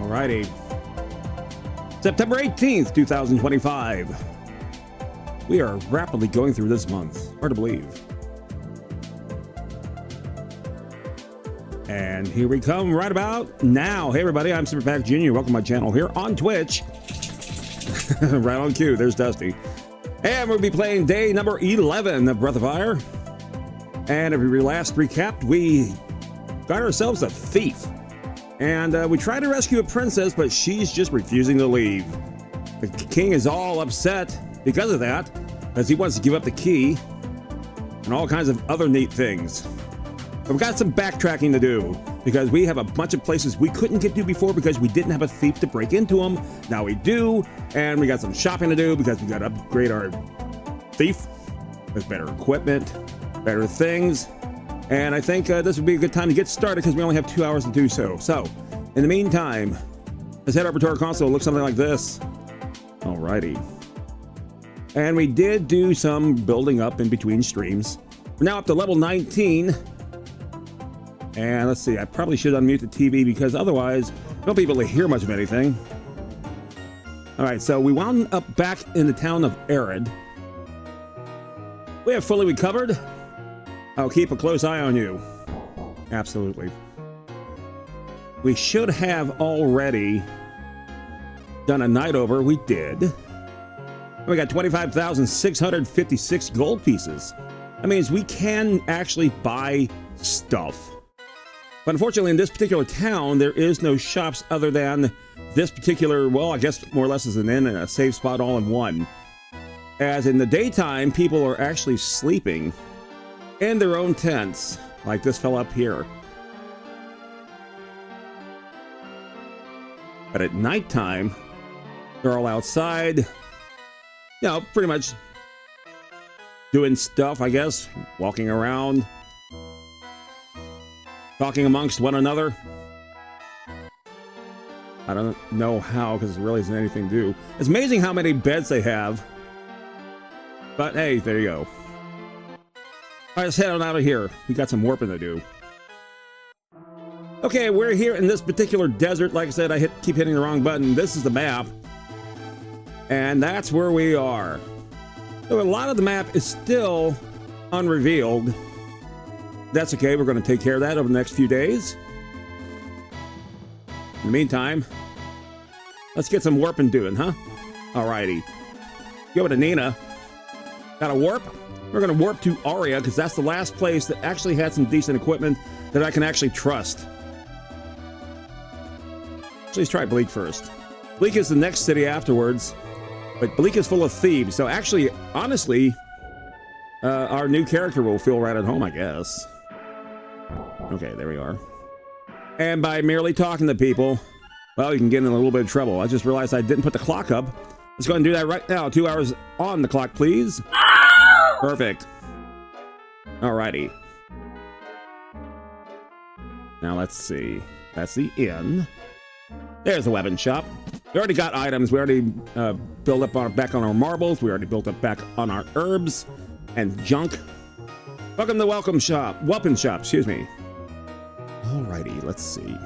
Alrighty. September 18th, 2025. We are rapidly going through this month. Hard to believe. And here we come right about now. Hey everybody, I'm Super Pack Jr. Welcome to my channel here on Twitch. Right on cue, there's Dusty. And we'll be playing day number 11 of Breath of Fire. And if we last recapped, we got ourselves a thief. And we tried to rescue a princess, but she's just refusing to leave. The king is all upset because of that, because he wants to give up the key and all kinds of other neat things. But we've got some backtracking to do because we have a bunch of places we couldn't get to before because we didn't have a thief to break into them. Now we do, and we got some shopping to do because we got to upgrade our thief with better equipment, better things. And I think this would be a good time to get started because we only have 2 hours to do so. So, in the meantime, let's head over to our console. It looks something like this. Alrighty. And we did do some building up in between streams. We're now up to level 19. And let's see, I probably should unmute the TV because otherwise, I won't be able to hear much of anything. Alright, so we wound up back in the town of Arid. We have fully recovered. I'll keep a close eye on you. Absolutely. We should have already done a night over. We did. We got 25,656 gold pieces. That means we can actually buy stuff. But unfortunately, in this particular town, there is no shops other than this particular, well, I guess more or less is an inn and a safe spot all in one. As in the daytime, people are actually sleeping in their own tents, like this fella up here. But at nighttime, they're all outside, you know, pretty much doing stuff, I guess, walking around, talking amongst one another. I don't know how, because there really isn't anything to do. It's amazing how many beds they have. But hey, there you go. All right, let's head on out of here. We got some warping to do. Okay, we're here in this particular desert. Like I said, I keep hitting the wrong button. This is the map. And that's where we are. So a lot of the map is still unrevealed. That's okay. We're going to take care of that over the next few days. In the meantime, let's get some warping doing, huh? Alrighty. Go over to Nina. Got a warp? We're going to warp to Aria because that's the last place that actually had some decent equipment that I can actually trust. So let's try Bleak first. Bleak is the next city afterwards, but Bleak is full of thieves. So actually, honestly, our new character will feel right at home, I guess. Okay, there we are. And by merely talking to people, well, you can get in a little bit of trouble. I just realized I didn't put the clock up. Let's go ahead and do that right now. 2 hours on the clock, please. Perfect. Alrighty. Now let's see. That's the inn. There's the weapon shop. We already got items. We already built up back on our marbles. We already built up back on our herbs and junk. Welcome to the weapon shop, excuse me. Alrighty, let's see.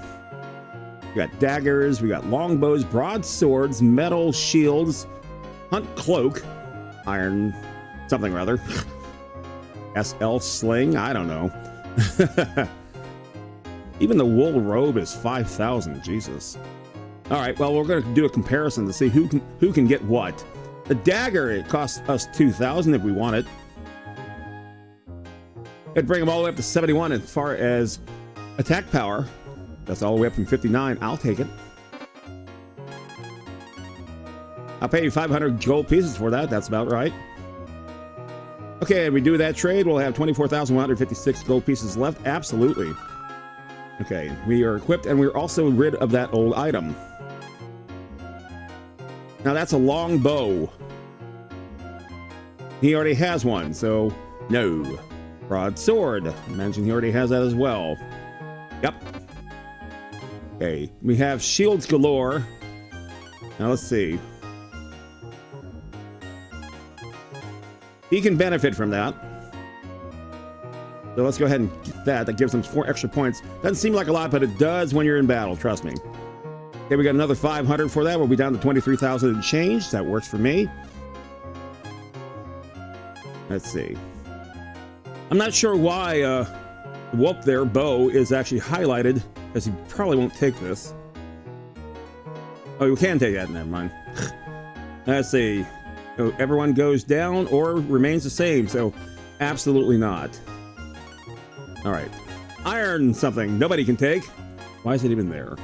We got daggers, we got longbows, broadswords, metal shields, hunt cloak, iron something or other. SL sling, I don't know. Even the wool robe is 5,000, Jesus. All right, well, we're going to do a comparison to see who can get what. The dagger, it costs us 2,000 if we want it. It'd bring them all the way up to 71 as far as attack power. That's all the way up from 59. I'll take it. I'll pay you 500 gold pieces for that. That's about right. Okay, and we do that trade. We'll have 24,156 gold pieces left. Absolutely. Okay, we are equipped, and we're also rid of that old item. Now, that's a long bow. He already has one, so no. Broadsword. I imagine he already has that as well. Yep. Okay, we have shields galore. Now, let's see. He can benefit from that. So let's go ahead and get that. That gives him 4 extra points. Doesn't seem like a lot, but it does when you're in battle, trust me. Okay, we got another 500 for that. We'll be down to 23,000 and change. That works for me. Let's see. I'm not sure why Whoop there, Bo, is actually highlighted, because he probably won't take this. Oh, you can take that. Never mind. Let's see. So everyone goes down or remains the same. So absolutely not. All right. Iron something. Nobody can take. Why is it even there?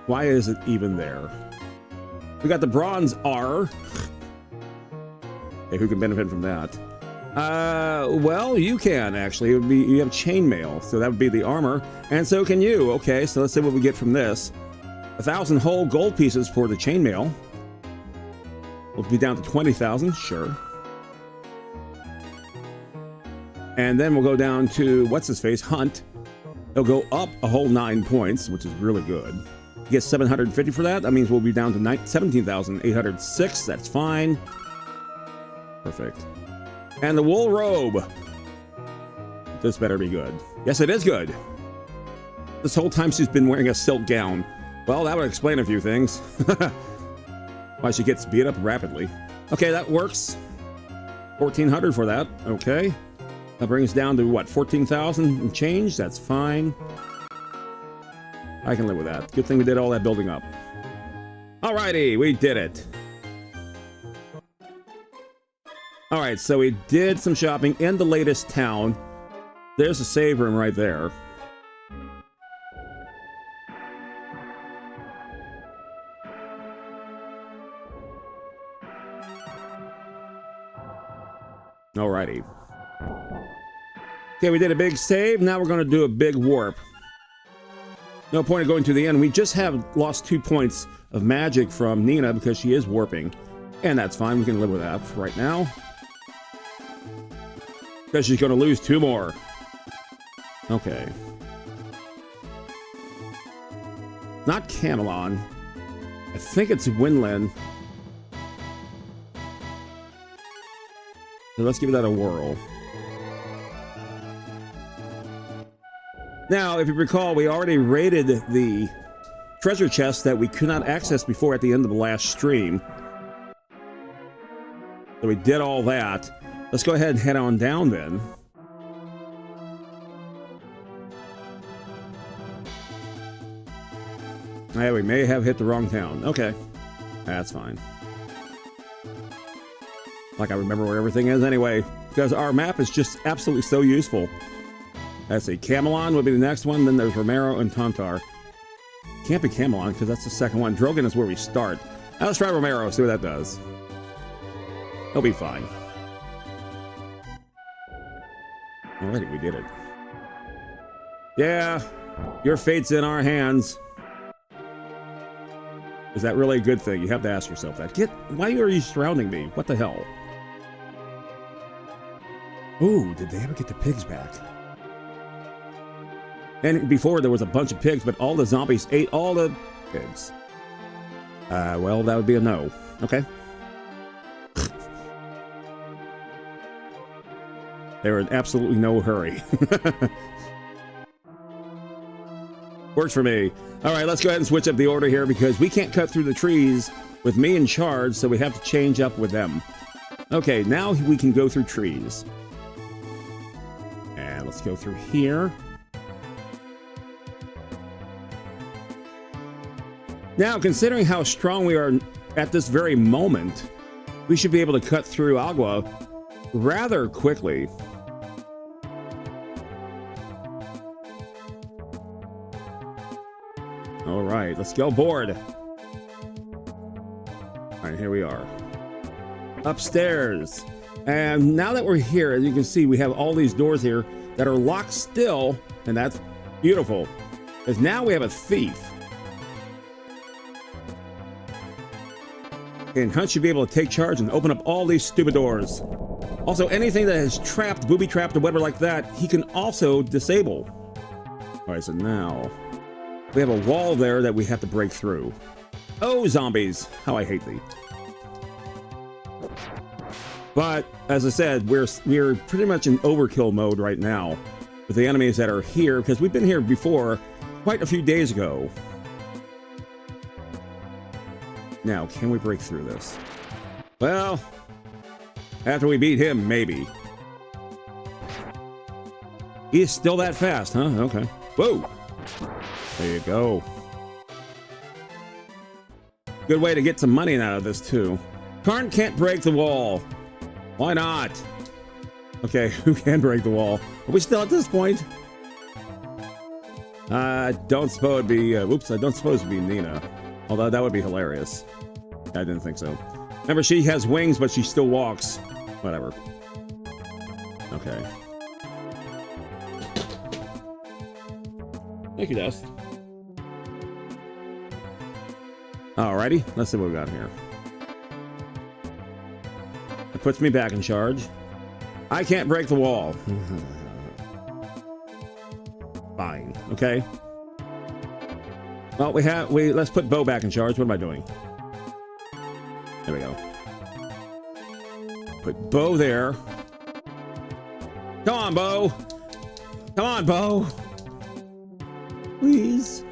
Why is it even there? We got the bronze R. Okay, who can benefit from that? Well, you can actually. It would be, you have chainmail, so that would be the armor, and so can you. Okay, so let's see what we get from this. 1,000 whole gold pieces for the chainmail. We'll be down to 20,000, sure. And then we'll go down to what's his face, Hunt. He'll go up a whole 9 points, which is really good. You get 750 for that. That means we'll be down to 17,806. That's fine. Perfect. And the wool robe. This better be good. Yes, it is good. This whole time she's been wearing a silk gown. Well, that would explain a few things. Why she gets beat up rapidly. Okay, that works. 1,400 for that. Okay. That brings us down to what? 14,000 and change. That's fine. I can live with that. Good thing we did all that building up. Alrighty, we did it. Alright, so we did some shopping in the latest town. There's a save room right there. Alrighty. Okay, we did a big save. Now we're going to do a big warp. No point in going to the end. We just have lost 2 points of magic from Nina because she is warping. And that's fine. We can live with that for right now. Because she's going to lose 2 more. Okay. Not Camelon. I think it's Winland. So let's give that a whirl. Now, if you recall, we already raided the treasure chest that we could not access before at the end of the last stream. So we did all that. Let's go ahead and head on down then. Yeah, we may have hit the wrong town. Okay. That's fine. Like I remember where everything is anyway. Because our map is just absolutely so useful. Let's see. Camelon would be the next one. Then there's Romero and Tontar. Can't be Camelon because that's the second one. Drogon is where we start. Now let's try Romero. See what that does. He'll be fine. Alrighty, we did it. Yeah, your fate's in our hands. Is that really a good thing? You have to ask yourself that. Why are you surrounding me? What the hell? Ooh, did they ever get the pigs back? And before there was a bunch of pigs, but all the zombies ate all the pigs. Well, that would be a no. Okay. They were in absolutely no hurry. Works for me. All right, let's go ahead and switch up the order here because we can't cut through the trees with me in charge, so we have to change up with them. Okay, now we can go through trees. And let's go through here. Now, considering how strong we are at this very moment, we should be able to cut through Agua rather quickly. All right, let's go board. All right, here we are. Upstairs. And now that we're here, as you can see, we have all these doors here that are locked still, and that's beautiful. Because now we have a thief. And Hunt should be able to take charge and open up all these stupid doors. Also, anything that is trapped, booby-trapped, or whatever like that, he can also disable. All right, so now we have a wall there that we have to break through. Oh, zombies! How I hate thee. But, as I said, we're pretty much in overkill mode right now with the enemies that are here, because we've been here before quite a few days ago. Now, can we break through this? Well, after we beat him, maybe. He's still that fast, huh? Okay. Whoa! There you go. Good way to get some money out of this, too. Karn can't break the wall. Why not? Okay, who can break the wall? Are we still at this point? I don't suppose it'd be... whoops, I don't suppose it'd be Nina. Although that would be hilarious. I didn't think so. Remember, she has wings, but she still walks. Whatever. Okay. Thank you, Dust. Alrighty, let's see what we got here. It puts me back in charge. I can't break the wall. Fine, okay. Well, let's put Bo back in charge. What am I doing? There we go. Put Bo there. Come on, Bo. Come on, Bo. Please.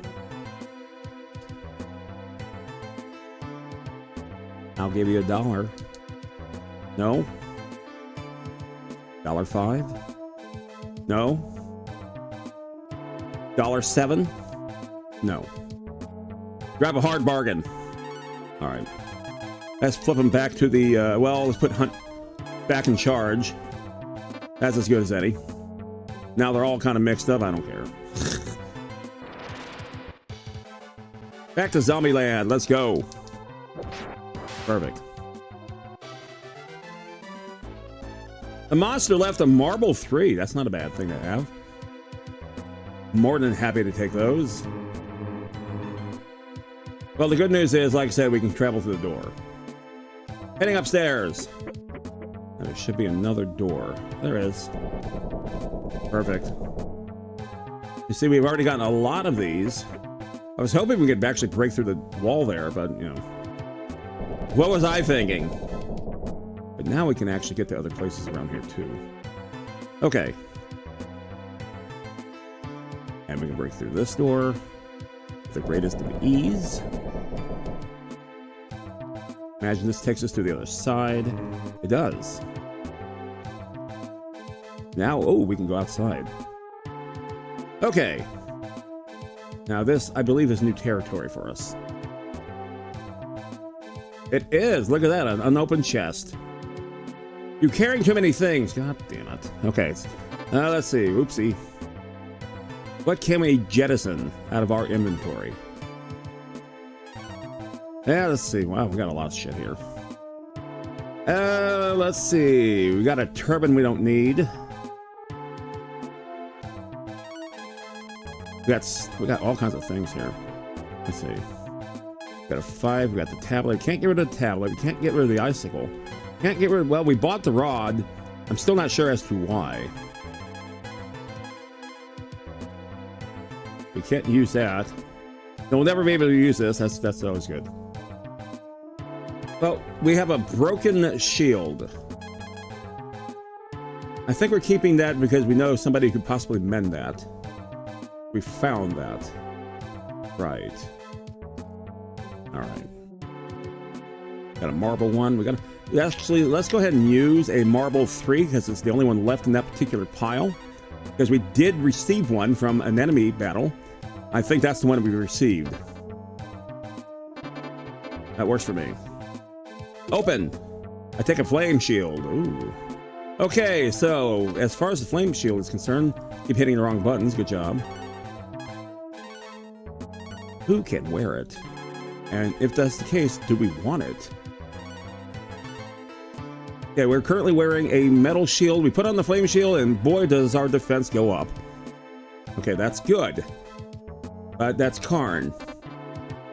I'll give you $1. No. $5? No. $7? No. Grab a hard bargain. All right. Let's flip him back to the, well, let's put Hunt back in charge. That's as good as any. Now they're all kind of mixed up. I don't care. Back to Zombieland. Let's go. Perfect. The monster left a marble 3. That's not a bad thing to have. More than happy to take those. Well, the good news is, like I said, we can travel through the door. Heading upstairs. And there should be another door. There is. Perfect. You see, we've already gotten a lot of these. I was hoping we could actually break through the wall there, but, you know. What was I thinking? But now we can actually get to other places around here, too. Okay. And we can break through this door with the greatest of ease. Imagine this takes us to the other side. It does. Now, oh, we can go outside. Okay. Now this, I believe, is new territory for us. It is. Look at that, an unopened chest. You're carrying too many things. God damn it. Okay. Let's see. Oopsie. What can we jettison out of our inventory? Yeah, let's see. Wow, we got a lot of shit here. Let's see. We got a turban we don't need. We got all kinds of things here. Let's see. We got a 5. We got the tablet. Can't get rid of the tablet. We can't get rid of the icicle. Can't get rid of... Well, we bought the rod. I'm still not sure as to why. We can't use that. We'll never be able to use this. That's always good. Well, we have a broken shield. I think we're keeping that because we know somebody could possibly mend that. We found that. Right. All right. Got a marble 1. We got actually, let's go ahead and use a marble 3 because it's the only one left in that particular pile. Because we did receive one from an enemy battle. I think that's the one we received. That works for me. Open. I take a flame shield. Ooh. Okay, so as far as the flame shield is concerned, keep hitting the wrong buttons. Good job. Who can wear it? And if that's the case, do we want it? Okay, we're currently wearing a metal shield. We put on the flame shield, and boy, does our defense go up. Okay, that's good. But that's Karn.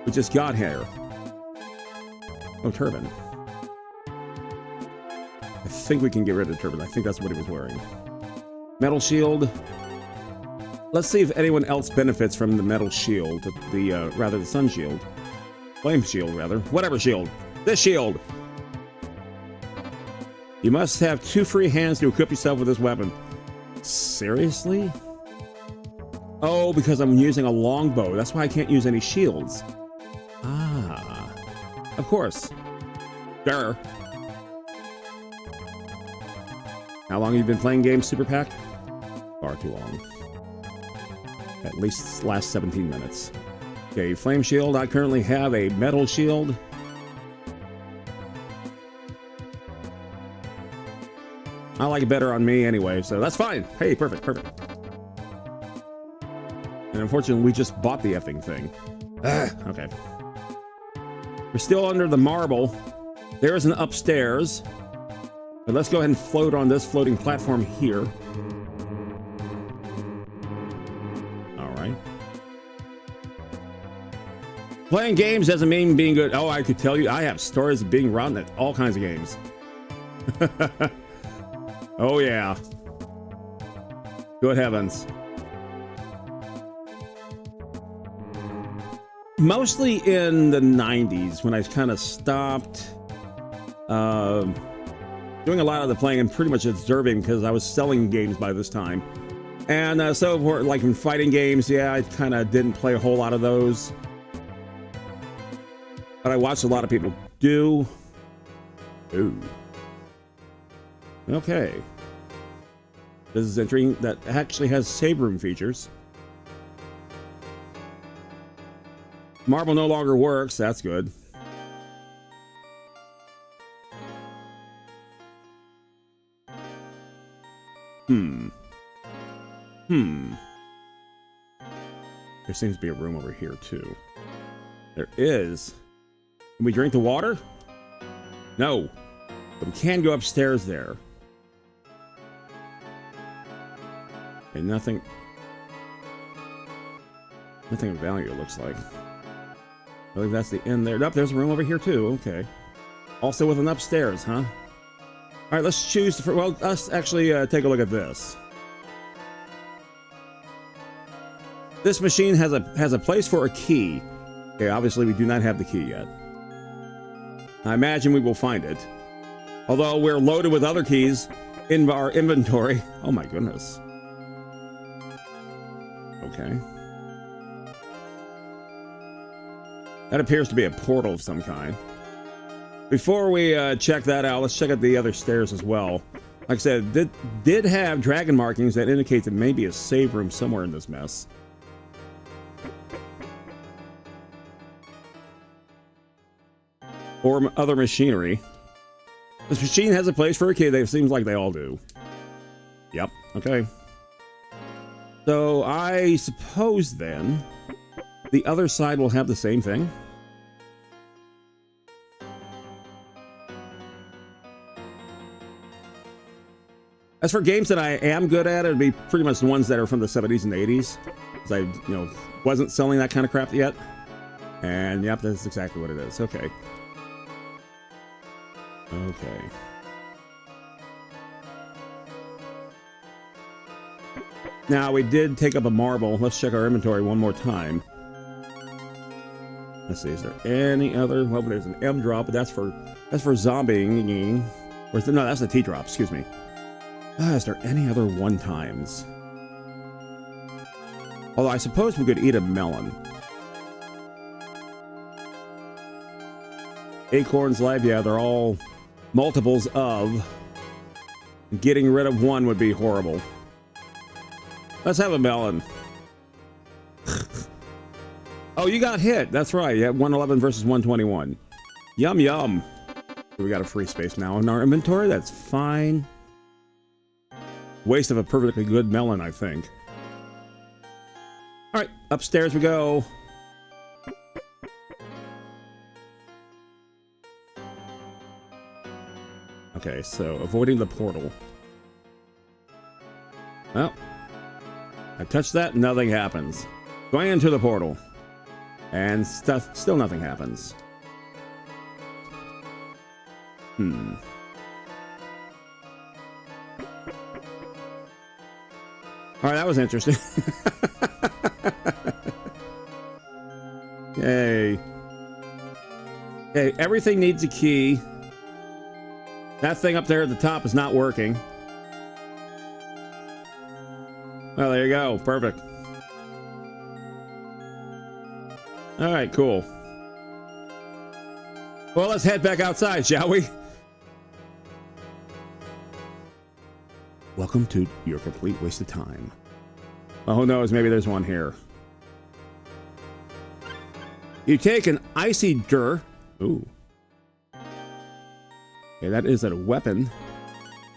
We just got here. Oh, turban. I think we can get rid of the turban. I think that's what he was wearing. Metal shield. Let's see if anyone else benefits from the metal shield. Rather, the sun shield. Flame shield, rather. Whatever shield. This shield! You must have 2 free hands to equip yourself with this weapon. Seriously? Oh, because I'm using a longbow. That's why I can't use any shields. Ah. Of course. Sure. How long have you been playing games, Super Pack? Far too long. At least last 17 minutes. Okay, flame shield. I currently have a metal shield. I like it better on me anyway, so that's fine. Hey, perfect, perfect. And unfortunately, we just bought the effing thing. Okay. We're still under the marble. There is an upstairs. But let's go ahead and float on this floating platform here. All right. Playing games doesn't mean being good. Oh, I could tell you, I have stories of being rotten at all kinds of games. Oh, yeah. Good heavens. Mostly in the 90s when I kind of stopped doing a lot of the playing and pretty much observing because I was selling games by this time. And so for like in fighting games, yeah, I kind of didn't play a whole lot of those. But I watched a lot of people do. Ooh. Okay. This is interesting. That actually has save room features. Marble no longer works. That's good. There seems to be a room over here too. There is. Can we drink the water? No. But we can go upstairs there. And nothing of value, it looks like. I believe that's the end there. Nope, there's a room over here too. Okay. Also with an upstairs, huh? All right, let's choose. Well, let's actually take a look at this. This machine has a place for a key. Okay, obviously we do not have the key yet. I imagine we will find it. Although we're loaded with other keys in our inventory. Oh my goodness. Okay. That appears to be a portal of some kind. Before we check that out, let's check out the other stairs as well. Like I said, did have dragon markings that indicate that maybe a save room somewhere in this mess. Or other machinery. This machine has a place for a kid. It seems like they all do. Yep. Okay. So I suppose then the other side will have the same thing. As for games that I am good at, it'd be pretty much the ones that are from the 70s and 80s. Because I, wasn't selling that kind of crap yet. And yep, that's exactly what it is. Okay. Okay. Now, we did take up a marble. Let's check our inventory one more time. Let's see, is there any other? Well, there's an M drop, but that's for zombieing. Or no, that's a T drop, excuse me. Is there any other one times? Although I suppose we could eat a melon. Acorns live, yeah, they're all multiples of. Getting rid of one would be horrible. Let's have a melon. Oh, you got hit. That's right. Yeah, 111 versus 121. Yum, yum. We got a free space now in our inventory. That's fine. Waste of a perfectly good melon, I think. All right, upstairs we go. Okay, so avoiding the portal. Well, I touch that, nothing happens. Going into the portal. And still nothing happens. Alright, that was interesting. Yay. Okay, everything needs a key. That thing up there at the top is not working. Well, there you go. Perfect. All right, cool. Well, let's head back outside, shall we? Welcome to your complete waste of time. Oh, who knows? Maybe there's one here. You take an icy dur. Ooh. Okay, that is a weapon,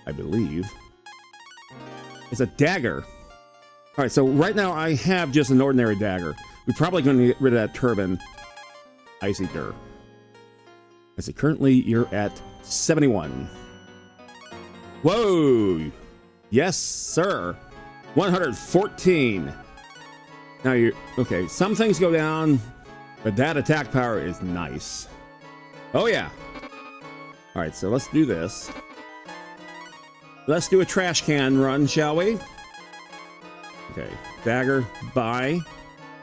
I believe. It's a dagger. All right, so right now I have just an ordinary dagger. We're probably going to get rid of that turban. Icy dur. I see, currently you're at 71. Whoa! Yes, sir. 114. Now you okay, some things go down, but that attack power is nice. Oh yeah. All right, so let's do this. Let's do a trash can run, shall we? Okay, dagger, buy.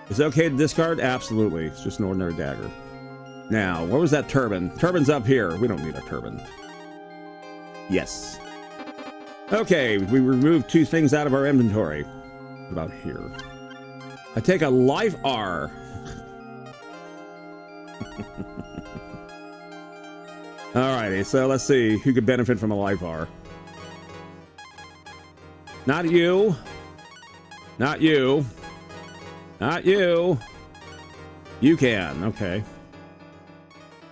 Is it okay to discard? Absolutely. It's just an ordinary dagger. Now, what was that turban? Turban's up here. We don't need a turban. Yes. Okay, we removed 2 things out of our inventory. What about here? I take a life R. Alrighty, so let's see who could benefit from a life R. Not you. Not you. Not you. You can, okay.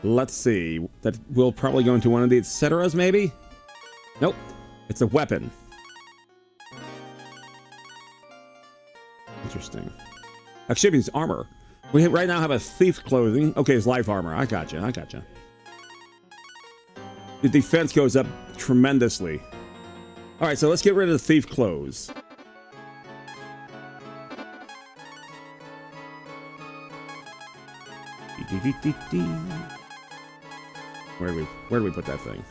Let's see. That will probably go into one of the etceteras, maybe? Nope. It's a weapon. Interesting. Actually, it's armor. We right now have a thief clothing. Okay, it's life armor. I gotcha. I gotcha. The defense goes up tremendously. All right, so let's get rid of the thief clothes. Where do we put that thing?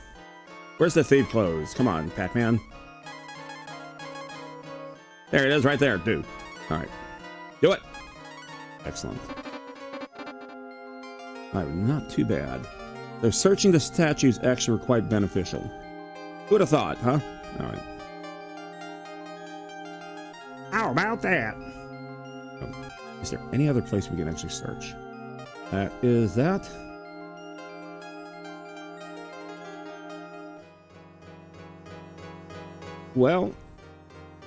Where's the thief clothes? Come on, Pac-Man. There it is, right there, dude. All right, do it. Excellent. All right, not too bad. So searching the statues actually were quite beneficial. Who would have thought, huh? All right. How about that? Oh, is there any other place we can actually search? That is that. Well,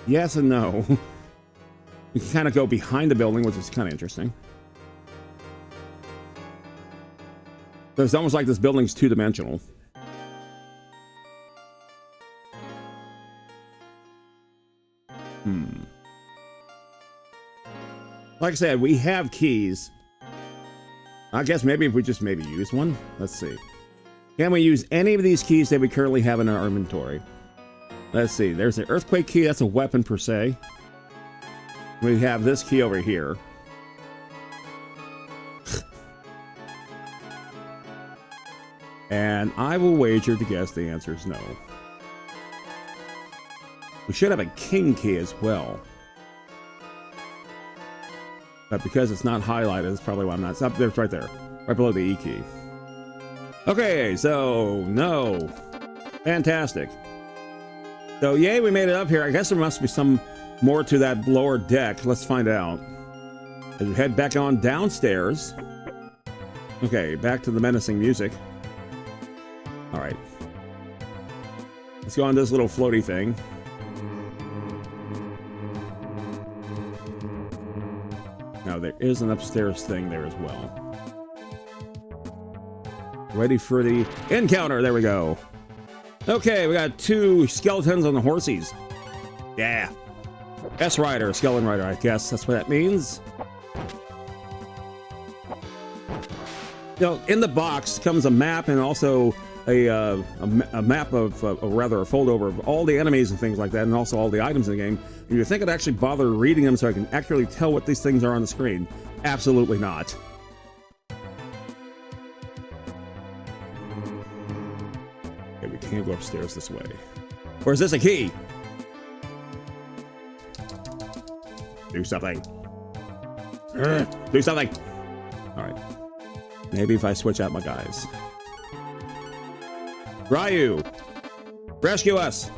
yes and no. We can kind of go behind the building, which is kind of interesting. So it's almost like this building's two-dimensional. Like I said, we have keys. I guess maybe if we just maybe use one. Let's see. Can we use any of these keys that we currently have in our inventory? Let's see. There's the earthquake key. That's a weapon per se. We have this key over here. And I will wager to guess the answer is no. We should have a king key as well. But because it's not highlighted, that's probably why I'm not. It's up there, it's right there. Right below the E key. Okay, so no. Fantastic. So yay, we made it up here. I guess there must be some more to that lower deck. Let's find out. As we head back on downstairs. Okay, back to the menacing music. All right. Let's go on this little floaty thing. Now there is an upstairs thing there as well. Ready for the encounter. There we go. Okay, we got 2 skeletons on the horsies. Yeah. S-Rider, Skeleton Rider, I guess that's what that means. You know, in the box comes a map and also a map of, or rather a foldover of all the enemies and things like that, and also all the items in the game. Do you think I'd actually bother reading them so I can accurately tell what these things are on the screen? Absolutely not. Okay, we can't go upstairs this way. Or is this a key? Do something. Do something. All right. Maybe if I switch out my guys. Ryu, rescue us.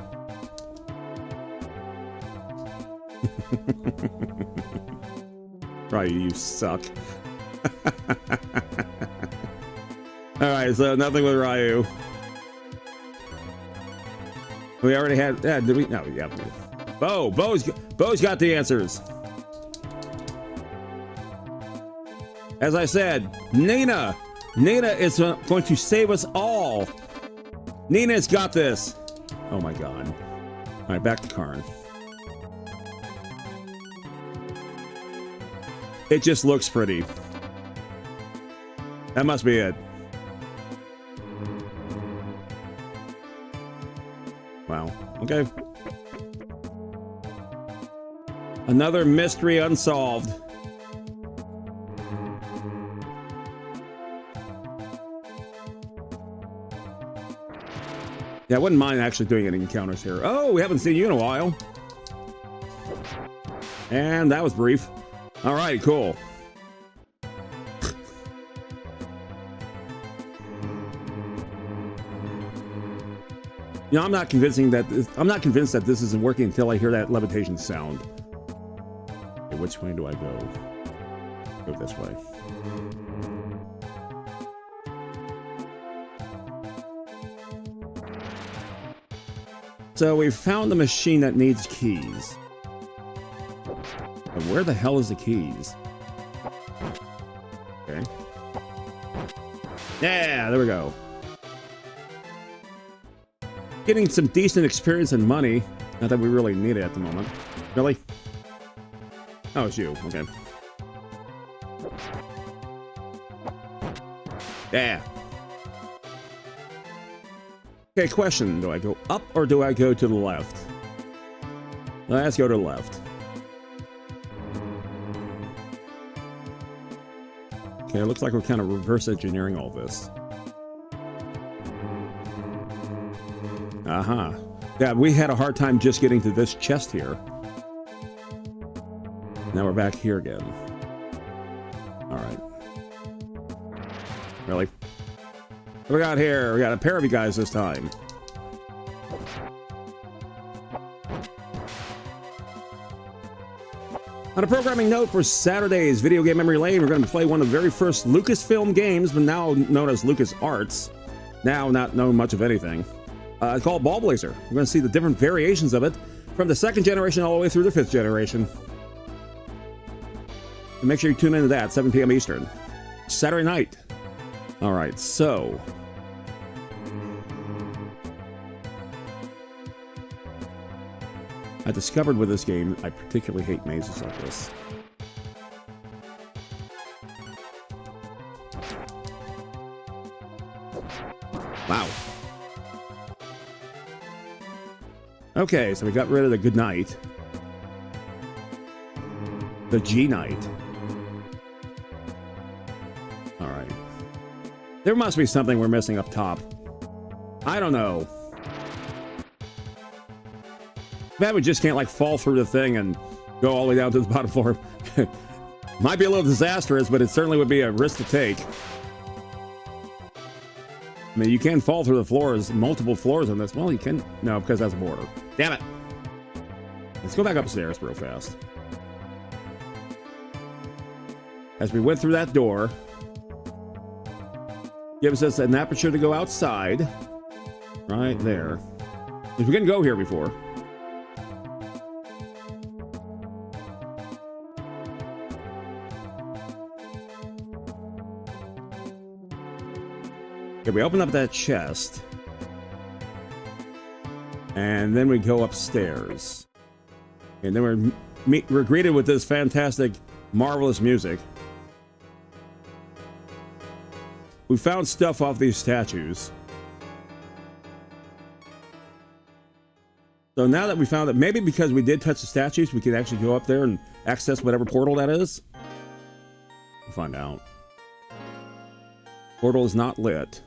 Ryu, you suck. All right, so nothing with Ryu. We already had. Yeah, did we? No, yeah. Bo's got the answers. As I said, Nina is going to save us all. Nina's got this. Oh my God. All right, back to Karn. It just looks pretty. That must be it. Wow. Okay. Another mystery unsolved. Yeah, I wouldn't mind actually doing any encounters here. Oh, we haven't seen you in a while. And that was brief. All right, cool. You know, I'm not convinced that this isn't working until I hear that levitation sound. Okay, which way do I go? Go this way. So we found the machine that needs keys. But where the hell is the keys? Okay. Yeah, there we go. Getting some decent experience and money. Not that we really need it at the moment. Really? Oh, it's you. Okay. Yeah. Okay, question. Do I go up or do I go to the left? Let's go to the left. Okay, it looks like we're kind of reverse engineering all this. Aha. Yeah, we had a hard time just getting to this chest here. Now we're back here again. All right. Really? What we got here? We got a pair of you guys this time. On a programming note for Saturday's Video Game Memory Lane, we're going to play one of the very first Lucasfilm games, but now known as LucasArts. Now not known much of anything. It's called Ball Blazer. We're going to see the different variations of it from the 2nd generation all the way through the 5th generation. And make sure you tune into that, 7 p.m. Eastern. Saturday night. All right, so... I discovered with this game, I particularly hate mazes like this. Wow. Okay, so we got rid of the good night. The G night. All right. There must be something we're missing up top. I don't know. Bad we just can't like fall through the thing and go all the way down to the bottom floor. Might be a little disastrous, but it certainly would be a risk to take. I mean, you can fall through the floors, multiple floors on this. Well, you can. No, because that's a border. Damn it. Let's go back upstairs real fast. As we went through that door, gives us an aperture to go outside. Right there. We didn't go here before. Okay, we open up that chest. And then we go upstairs. And then we're greeted with this fantastic, marvelous music. We found stuff off these statues. So now that we found that, maybe because we did touch the statues, we can actually go up there and access whatever portal that is. We'll find out. Portal is not lit.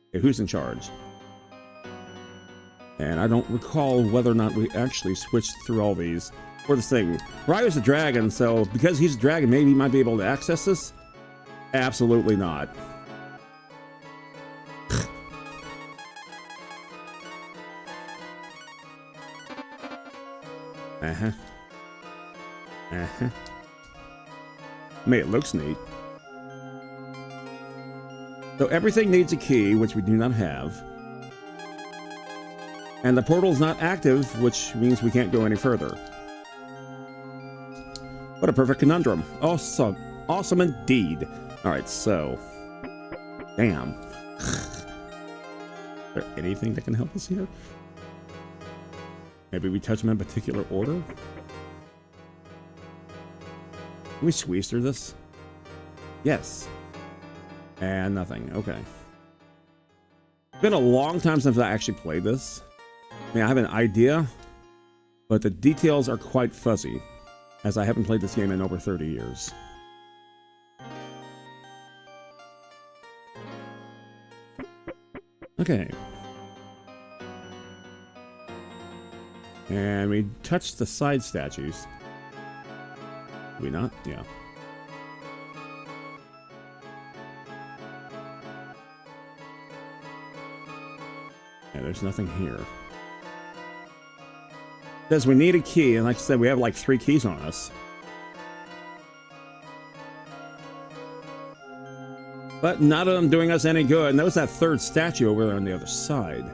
Okay, who's in charge? And I don't recall whether or not we actually switched through all these for this thing. Ryu's a dragon, so because he's a dragon, maybe he might be able to access this? Absolutely not. I mean, it looks neat. So everything needs a key, which we do not have. And the portal is not active, which means we can't go any further. What a perfect conundrum. Awesome. Awesome indeed. Alright, so... Damn. Is there anything that can help us here? Maybe we touch them in particular order? Can we squeeze through this? Yes. And nothing. Okay. It's been a long time since I actually played this. I mean, I have an idea, but the details are quite fuzzy, as I haven't played this game in over 30 years. Okay. And we touched the side statues. Did we not? Yeah. Yeah, there's nothing here. It says we need a key, and like I said, we have like 3 keys on us. But none of them doing us any good. Notice that 3rd statue over there on the other side.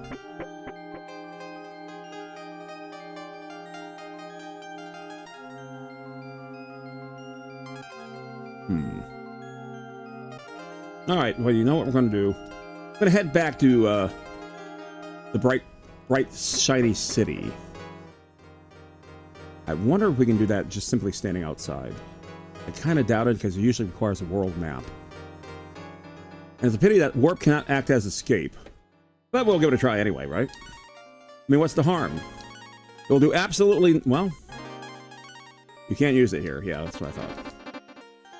Alright, well, you know what we're going to do? I'm going to head back to the bright, shiny city. I wonder if we can do that just simply standing outside. I kind of doubt it because it usually requires a world map. And it's a pity that warp cannot act as escape. But we'll give it a try anyway, right? I mean, what's the harm? We'll do absolutely... Well, you can't use it here. Yeah, that's what I thought.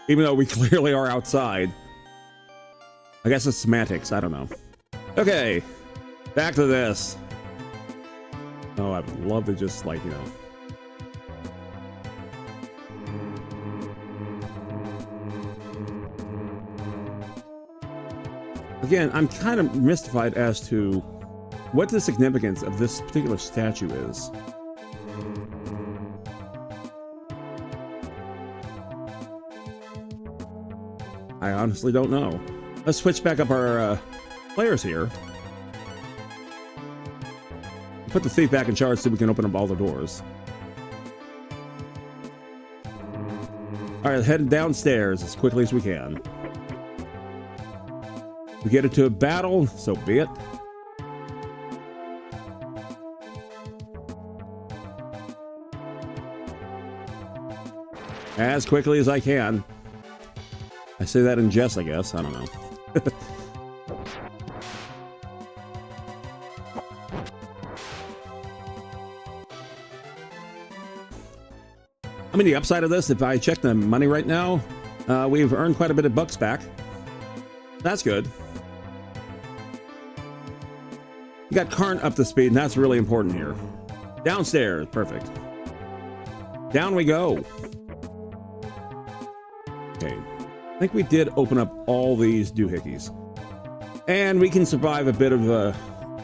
Even though we clearly are outside. I guess it's semantics. I don't know. Okay. Back to this. Oh, I would love to just, like, you know... Again, I'm kind of mystified as to what the significance of this particular statue is. I honestly don't know. Let's switch back up our players here. Put the thief back in charge so we can open up all the doors. Alright, head downstairs as quickly as we can. We get into a battle, so be it. As quickly as I can. I say that in jest, I guess. I don't know. I mean, the upside of this, if I check the money right now, we've earned quite a bit of bucks back. That's good. You got Karn up to speed, and that's really important here. Downstairs, perfect. Down we go. Okay, I think we did open up all these doohickeys. And we can survive a bit of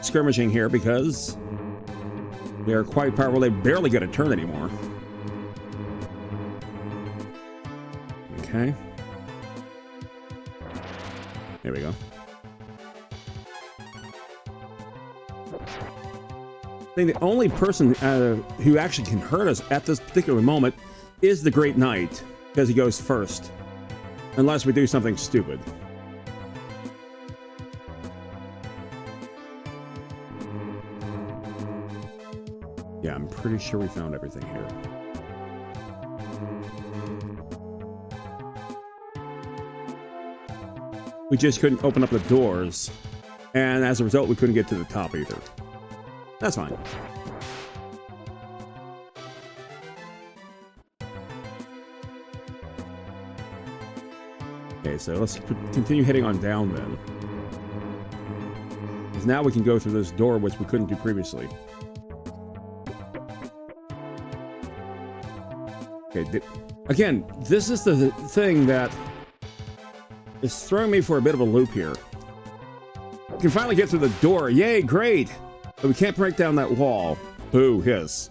skirmishing here because they're quite powerful. They barely get a turn anymore. Okay. There we go. I think the only person who actually can hurt us at this particular moment is the Great Knight, because he goes first. Unless we do something stupid. Yeah, I'm pretty sure we found everything here. We just couldn't open up the doors, and as a result, we couldn't get to the top either. That's fine. Okay, so let's continue heading on down then. Because now we can go through this door, which we couldn't do previously. Okay, again, this is the thing that is throwing me for a bit of a loop here. We can finally get through the door. Yay, great! But we can't break down that wall. Boo, hiss.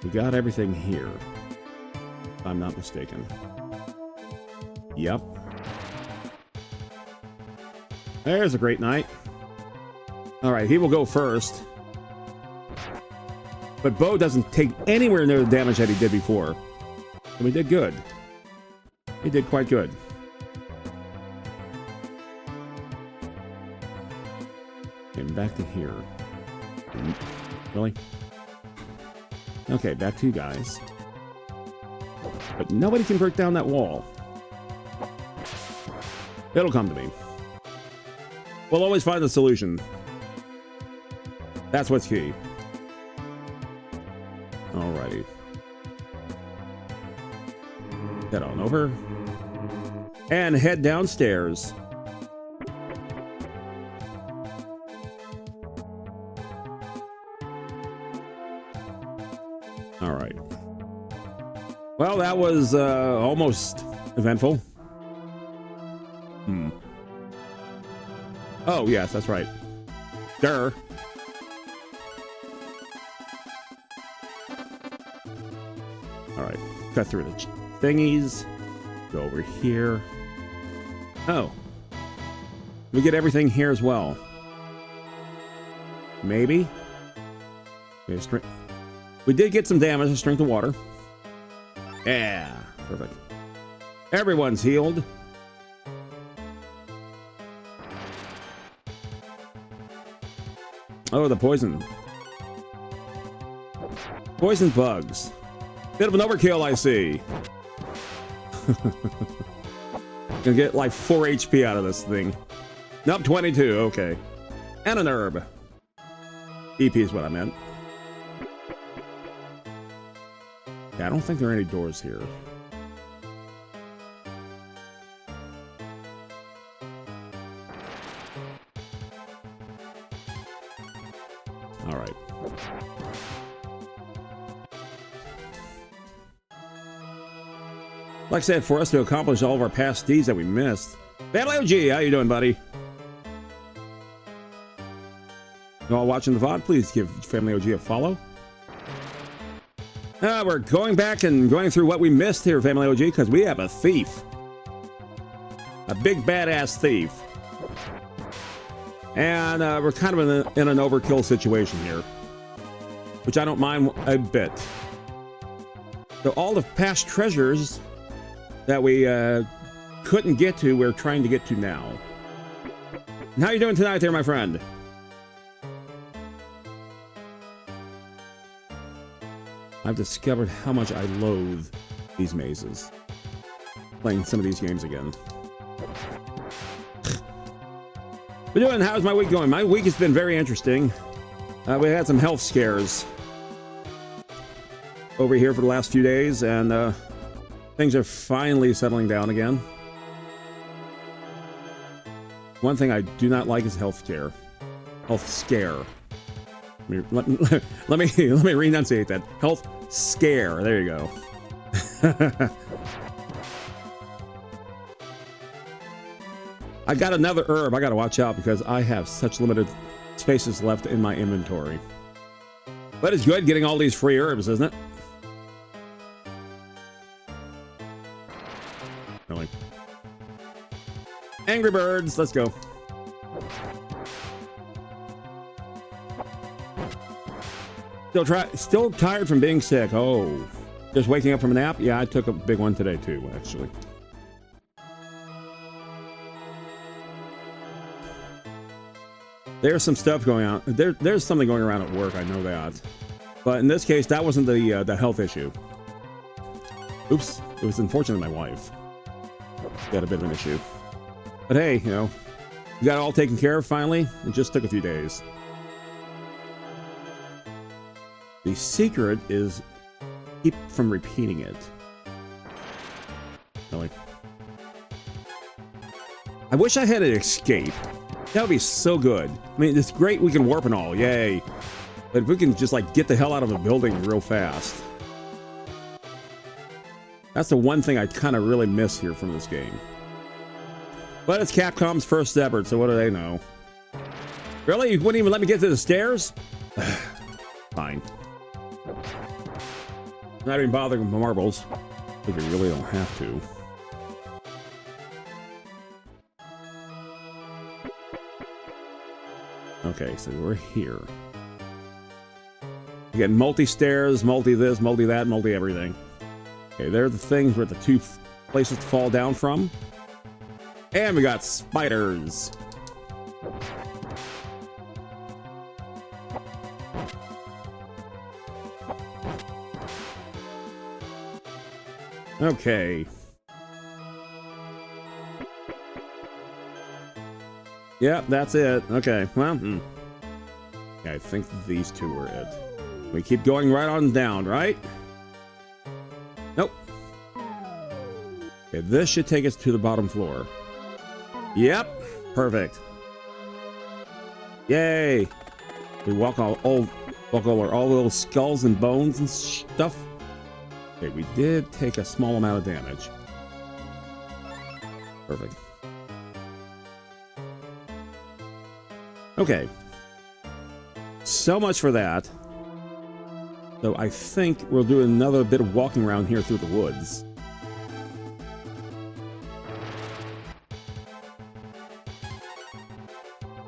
We got everything here. If I'm not mistaken. Yep. There's a great knight. Alright, he will go first. But Bo doesn't take anywhere near the damage that he did before. And we did good. He did quite good. And back to here. Really? Okay, back to you guys. But nobody can break down that wall. It'll come to me. We'll always find the solution. That's what's key. Alrighty. Head on over. And head downstairs. Alright. Well, that was almost eventful. Oh, yes, that's right. Durr. Alright. Cut through the thingies. Go over here. Oh. We get everything here as well. Maybe. We did get some damage, strength of water. Yeah. Perfect. Everyone's healed. Oh, the poison. Poison bugs. Bit of an overkill, I see. Gonna get like 4 HP out of this thing. Nope, 22. Okay. And an herb. EP is what I meant. Yeah, I don't think there are any doors here. All right. Like I said, for us to accomplish all of our past deeds that we missed. Family OG, how you doing, buddy? You all watching the VOD, please give Family OG a follow. We're going back and going through what we missed here, Family OG, because we have a thief. A big badass thief. And we're kind of in an overkill situation here, which I don't mind a bit. So all the past treasures that we couldn't get to, we're trying to get to now. And how you doing tonight there, my friend? I've discovered how much I loathe these mazes. Playing some of these games again. What are you doing? How's my week going? My week has been very interesting. We had some health scares over here for the last few days, and things are finally settling down again. One thing I do not like is health scare. Health scare. Let me renunciate that. Health scare. There you go. I got another herb. I gotta watch out because I have such limited spaces left in my inventory. But it's good getting all these free herbs, isn't it? Really. Angry Birds, let's go. Still tired from being sick. Oh, just waking up from a nap? Yeah, I took a big one today too, actually. There's some stuff going on. There's something going around at work, I know that. But in this case, that wasn't the health issue. Oops, it was unfortunately my wife. She had a bit of an issue. But hey, you know, we got it all taken care of finally. It just took a few days. The secret is keep from repeating it. Really. I wish I had an escape. That would be so good. I mean, it's great we can warp and all, yay. But if we can just like get the hell out of the building real fast. That's the one thing I kind of really miss here from this game. But it's Capcom's first effort, so what do they know? Really? You wouldn't even let me get to the stairs? Fine. Not even bothering with marbles. But you really don't have to. Okay, so we're here. You get multi-stairs, multi-this, multi-that, multi-everything. Okay, there are the things where the two places to fall down from. And we got spiders. Okay. Yep, that's it. Okay, well, yeah, I think these two were it. We keep going right on down, right? Nope. Okay, this should take us to the bottom floor. Yep, perfect. Yay! We walk over all the little skulls and bones and stuff. Okay, we did take a small amount of damage. Perfect. Okay. So much for that. So I think we'll do another bit of walking around here through the woods.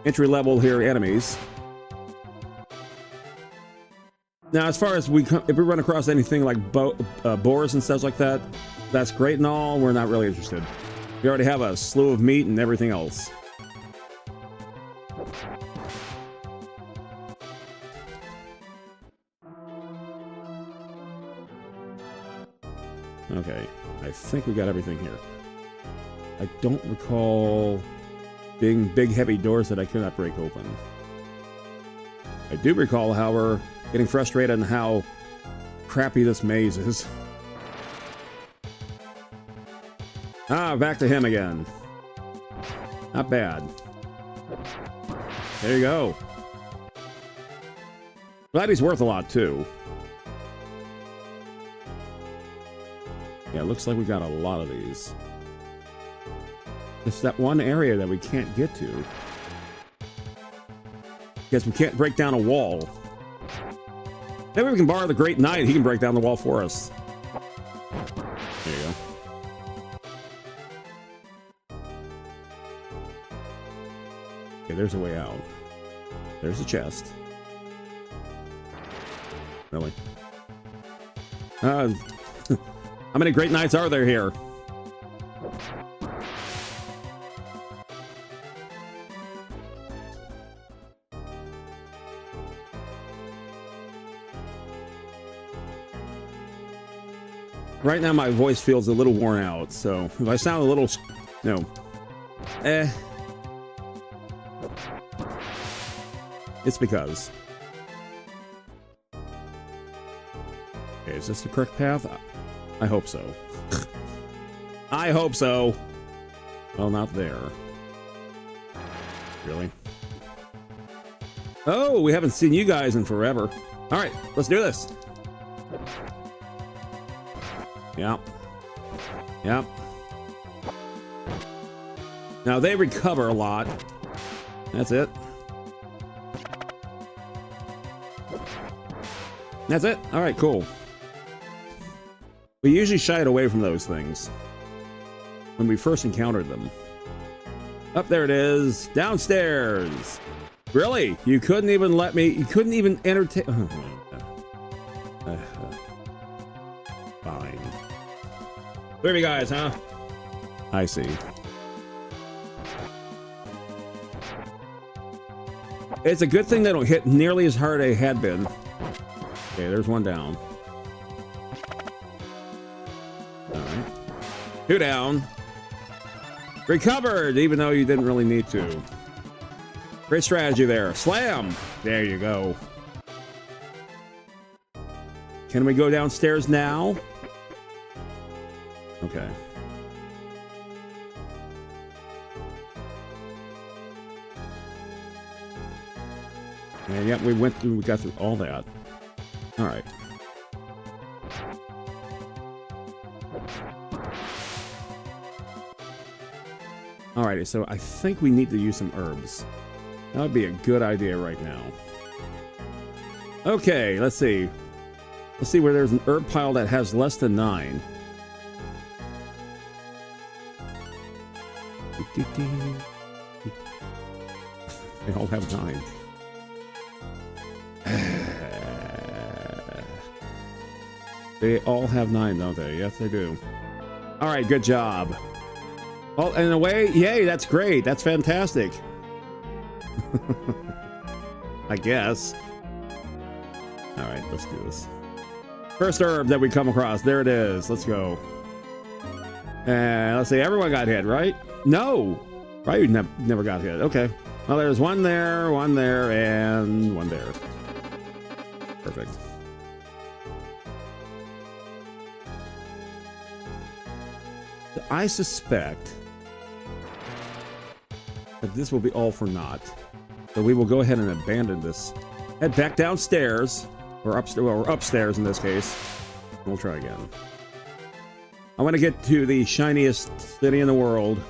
Entry level here enemies. Now, as far as if we run across anything like boars and stuff like that, that's great and all. We're not really interested. We already have a slew of meat and everything else. Okay, I think we got everything here. I don't recall being big heavy doors that I could not break open. I do recall, however, getting frustrated on how crappy this maze is. Ah, back to him again. Not bad. There you go. Glad he's worth a lot, too. Yeah, it looks like we got a lot of these. It's that one area that we can't get to. Because we can't break down a wall. Maybe we can borrow the Great Knight. He can break down the wall for us. There you go. Okay, there's a way out. There's a chest. Really? How many Great Knights are there here? Right now my voice feels a little worn out, so if I sound a little, it's because. Okay, is this the correct path? I hope so. I hope so. Well, not there. Really? Oh, we haven't seen you guys in forever. All right, let's do this. Yep. Yep. Now they recover a lot. That's it. That's it. All right, cool. We usually shied away from those things when we first encountered them. Up there it is. Downstairs. Really? You couldn't even let me... You couldn't even entertain... Fine. Where are you guys, huh? I see. It's a good thing they don't hit nearly as hard as they had been. Okay, there's one down. Alright. Two down. Recovered, even though you didn't really need to. Great strategy there. Slam! There you go. Can we go downstairs now? Okay. And yep, we got through all that. All right. Alrighty, so I think we need to use some herbs. That would be a good idea right now. Okay, let's see. Let's see where there's an herb pile that has less than 9. They all have 9. They all have 9, don't they? Yes, they do. All right, good job. Well, in a way, yay, that's great. That's fantastic. I guess. All right, let's do this. First herb that we come across. There it is. Let's go. And let's see. Everyone got hit, right? No. Right? You never got hit. Okay. Well, there's one there, and one there. Perfect. I suspect that this will be all for naught. So we will go ahead and abandon this. Head back downstairs, or upstairs, well, we're upstairs in this case. We'll try again. I want to get to the shiniest city in the world.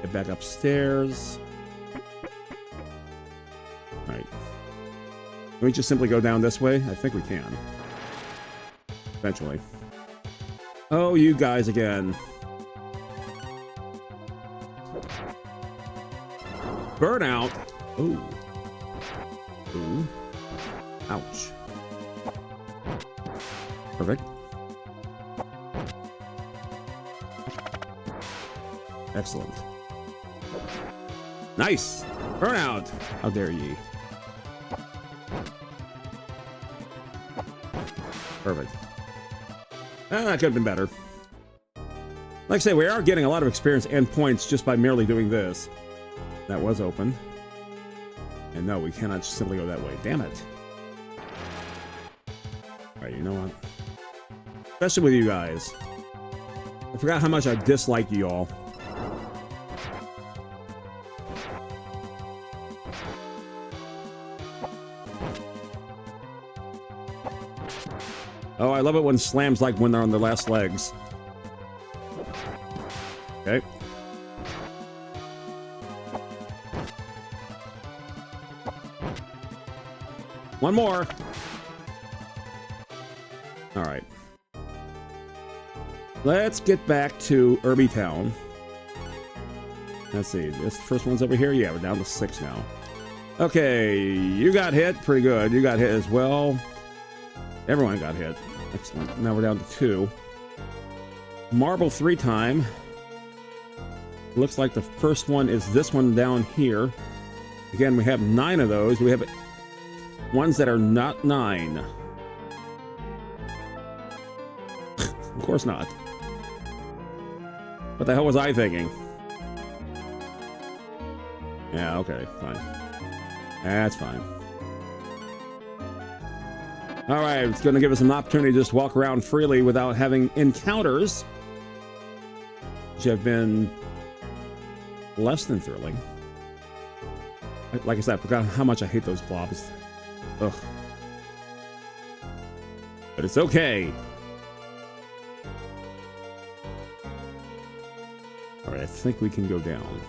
Get back upstairs. All right. Can we just simply go down this way? I think we can. Eventually. Oh, you guys again. Burnout. Ooh. Ooh. Ouch. Perfect. Excellent. Nice. Burnout. How dare ye. Perfect. That could have been better. Like I say, we are getting a lot of experience and points just by merely doing this. That was open. And no, we cannot simply go that way. Damn it. Alright, you know what? Especially with you guys. I forgot how much I dislike you all. Oh, I love it when slams like when they're on their last legs. Okay. One more. All right. Let's get back to Irby Town. Let's see. This first one's over here. Yeah, we're down to 6 now. Okay, you got hit. Pretty good. You got hit as well. Everyone got hit. Excellent. Now we're down to 2. Marble 3 time. Looks like the first one is this one down here. Again, we have 9 of those. We have ones that are not 9. Of course not. What the hell was I thinking? Yeah, okay, fine. That's fine. Alright, it's going to give us an opportunity to just walk around freely without having encounters, which have been less than thrilling. Like I said, I forgot how much I hate those blobs. Ugh. But it's okay. Alright, I think we can go down.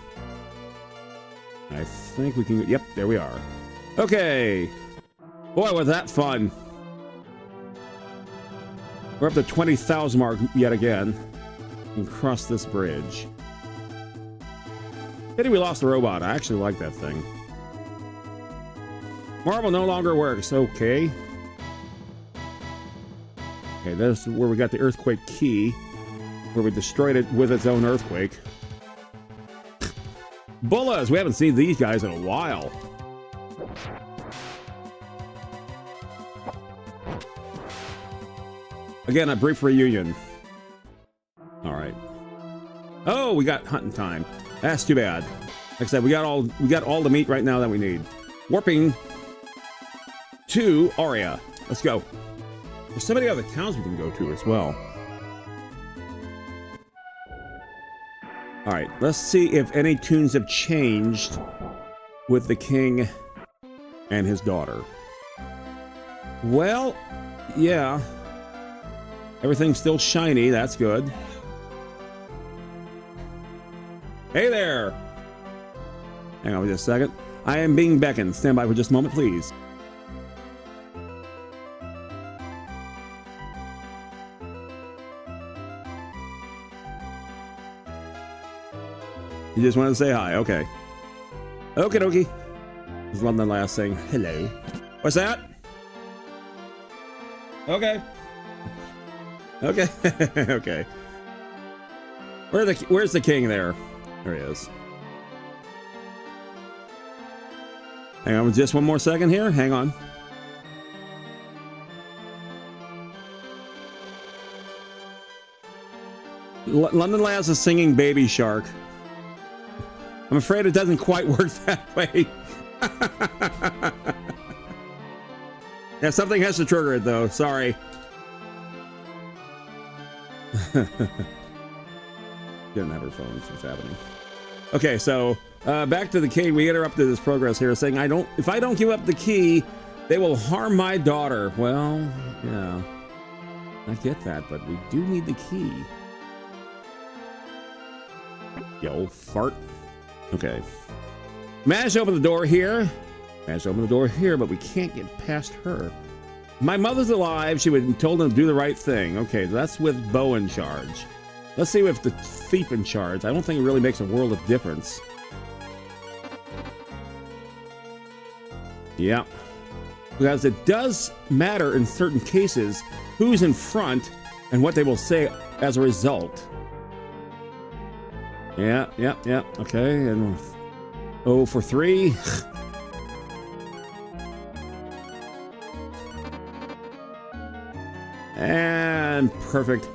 I think we can... Yep, there we are. Okay. Boy, was that fun. We're up to 20,000 mark yet again. We can cross this bridge. Pity we lost the robot. I actually like that thing. Marble no longer works. Okay. Okay, that's where we got the earthquake key. Where we destroyed it with its own earthquake. Bullas! We haven't seen these guys in a while. Again, a brief reunion. Alright. Oh, we got hunting time. That's too bad. Like I said, we got all the meat right now that we need. Warping to Aria. Let's go. There's so many other towns we can go to as well. Alright, let's see if any tunes have changed with the king and his daughter. Well, yeah. Everything's still shiny, that's good. Hey there! Hang on just a second. I am being beckoned. Stand by for just a moment, please. just wanted to say hi. Okay. Okie dokie. Just one the last thing. Hello. What's that? Okay. Okay. Okay. Where's the king there? There he is. Hang on just one more second here. Hang on. London Labs is singing Baby Shark. I'm afraid it doesn't quite work that way. Yeah, something has to trigger it though. Sorry. Didn't have her phone. What's happening? Okay, so back to the king. We interrupted this progress here, saying if I don't give up the key, they will harm my daughter. Well, yeah, I get that, but we do need the key. Yo, fart. Okay. Managed to open the door here. Managed to open the door here, but we can't get past her. My mother's alive. She would told him to do the right thing. Okay, that's with Bo in charge. Let's see if the thief in charge. I don't think it really makes a world of difference. Yeah. Because it does matter in certain cases who's in front and what they will say as a result. Yeah. Okay, and 0 for 3. And perfect.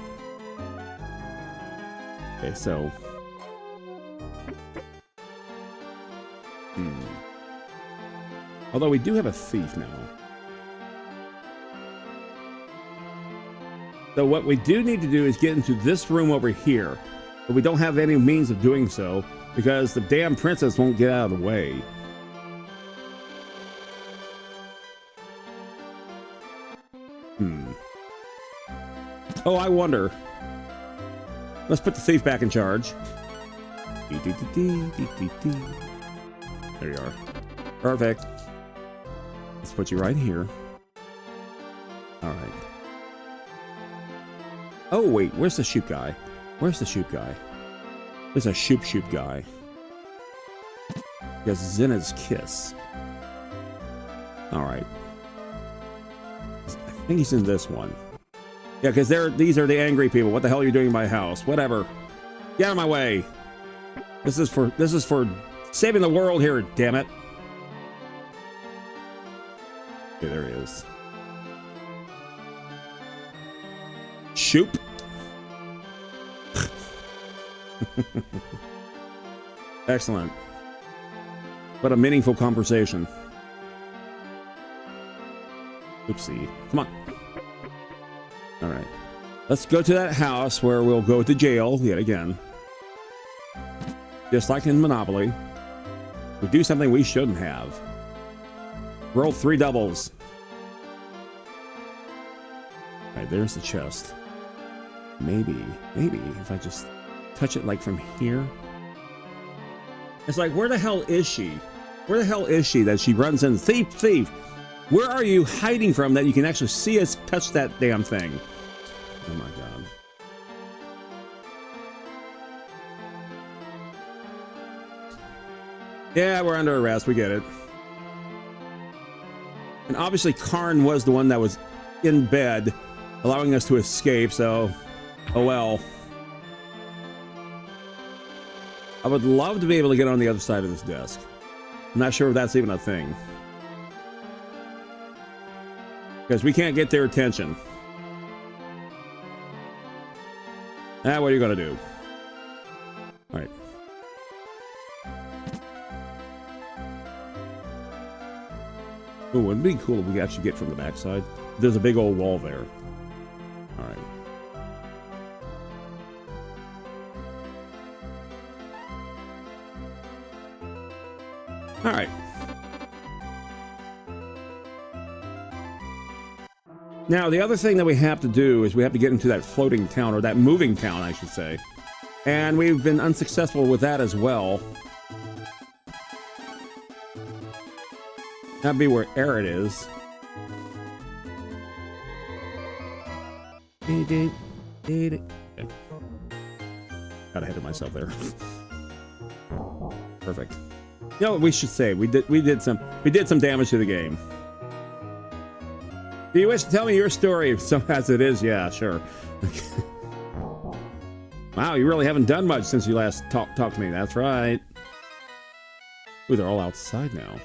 Okay, so. Although we do have a thief now. So what we do need to do is get into this room over here. But we don't have any means of doing so because the damn princess won't get out of the way. Oh, I wonder. Let's put the thief back in charge. There you are. Perfect. Let's put you right here. All right. Oh, wait. Where's the shoot guy? Where's the shoot guy? There's a shoot guy. He has Zena's kiss. All right. I think he's in this one. Yeah, because these are the angry people. What the hell are you doing in my house? Whatever. Get out of my way. This is for saving the world here, damn it. Okay, there he is. Shoop. Excellent. What a meaningful conversation. Oopsie. Come on. All right. Let's go to that house where we'll go to jail yet again. Just like in Monopoly. We do something we shouldn't have. Roll 3 doubles. All right, there's the chest. Maybe if I just touch it like from here. It's like, where the hell is she? Where the hell is she that she runs in? Thief! Where are you hiding from that you can actually see us touch that damn thing? Oh my god. Yeah, we're under arrest. We get it. And obviously Karn was the one that was in bed, allowing us to escape, so oh well. I would love to be able to get on the other side of this desk. I'm not sure if that's even a thing. Because we can't get their attention. What are you gonna do? All right. Oh, wouldn't it be cool if we could actually get from the backside? There's a big old wall there. All right. All right. Now, the other thing that we have to do is we have to get into that floating town, or that moving town, I should say. And we've been unsuccessful with that as well. That'd be where Arid is. Got ahead of myself there. Perfect. You know what we should say? We did some damage to the game. Do you wish to tell me your story? So as it is, yeah, sure. Wow, you really haven't done much since you last talked to me. That's right. Ooh, they're all outside now.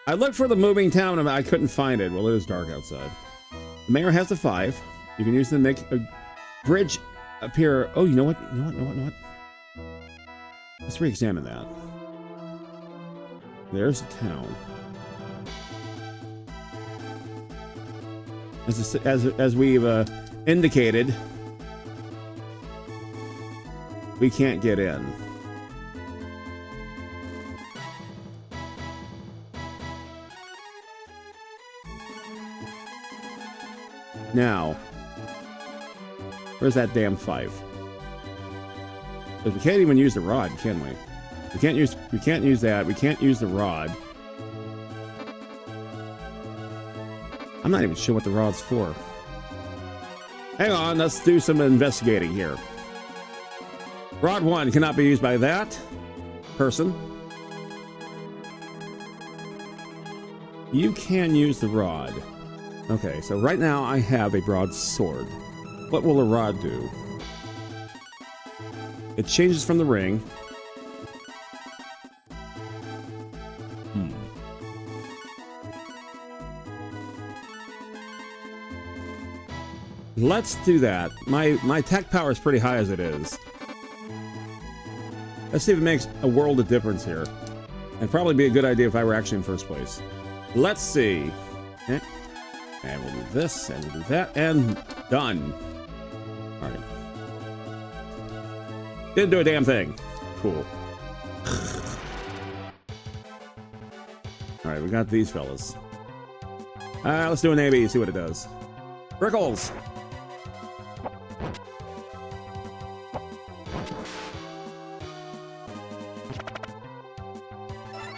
I looked for the moving town and I couldn't find it. Well, it is dark outside. The mayor has the 5. You can use them to make a bridge appear. Oh, you know what? You know what? Let's re-examine that. There's the town. As we've indicated, we can't get in. Now, where's that damn 5? Because we can't even use the rod, can we? We can't use that. We can't use the rod. I'm not even sure what the rod's for. Hang on, let's do some investigating here. Rod 1 cannot be used by that person. You can use the rod. Okay, so right now I have a broadsword. What will a rod do? It changes from the ring. Let's do that. My attack power is pretty high as it is. Let's see if it makes a world of difference here. It'd probably be a good idea if I were actually in first place. Let's see. Okay. And we'll do this, and we'll do that, and done. All right. Didn't do a damn thing. Cool. All right, we got these fellas. Let's do an A-B, see what it does. Prickles!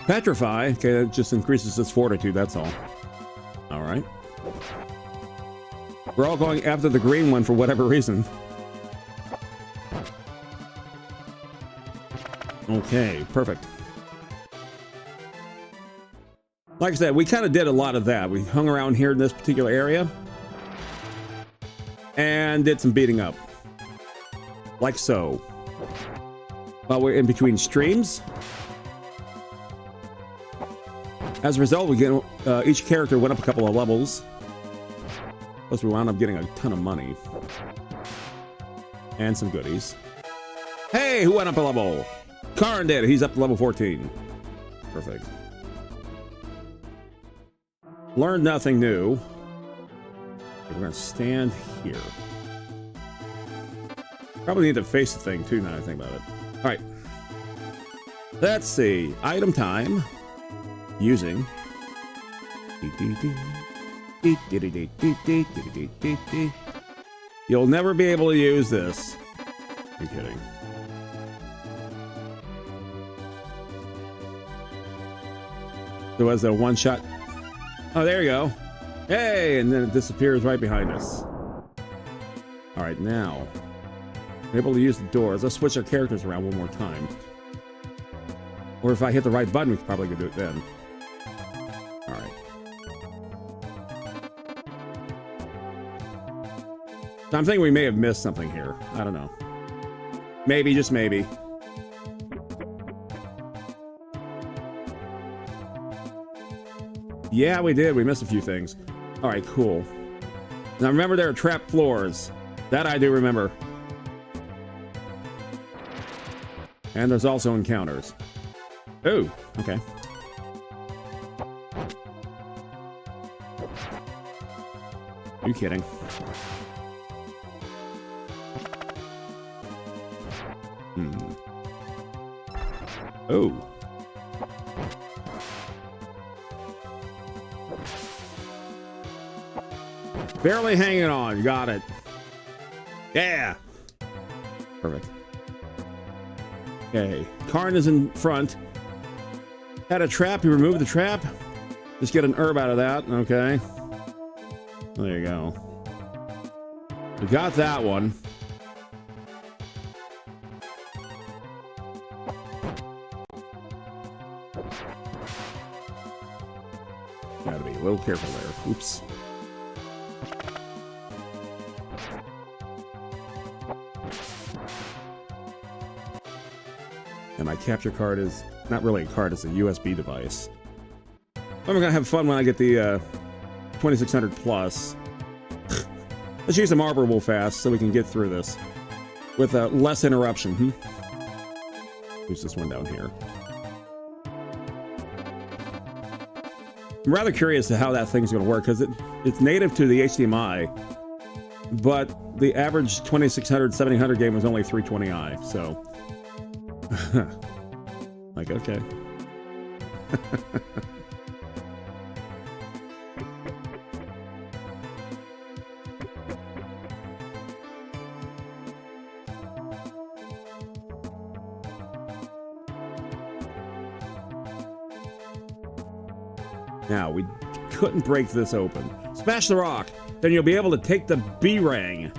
Petrify. Okay, that just increases its fortitude, that's all. Alright. We're all going after the green one for whatever reason. Okay, perfect. Like I said, we kind of did a lot of that. We hung around here in this particular area and did some beating up. Like so. While we're in between streams. As a result, we get each character went up a couple of levels. Plus, we wound up getting a ton of money and some goodies. Hey, who went up a level? Karn did. He's up to level 14. Perfect. Learned nothing new. Okay, we're gonna stand here. Probably need to face the thing too. Now I think about it. All right. Let's see. Item time. Using you'll never be able to use this. You're kidding. There was a one shot. Oh, there you go. Hey, and then it disappears right behind us. All right, now we're able to use the doors. Let's switch our characters around one more time. Or if I hit the right button, we probably could do it then. I'm thinking we may have missed something here. I don't know. Maybe, just maybe. Yeah, we did. We missed a few things. All right, cool. Now remember, there are trap floors. That I do remember. And there's also encounters. Oh, okay. Are you kidding? Oh. Barely hanging on. Got it. Yeah. Perfect. Okay. Karn is in front. Had a trap. You remove the trap. Just get an herb out of that. Okay. There you go. We got that one. little careful there. Oops. And my capture card is not really a card, it's a USB device. I'm gonna have fun when I get the 2600 plus. Let's use the marble real fast so we can get through this with less interruption. Use this one down here. I'm rather curious to how that thing's going to work because it's native to the HDMI, but the average 2600, 1700 game was only 320i, so like, okay. Now, we couldn't break this open. Smash the rock! Then you'll be able to take the B-Rang.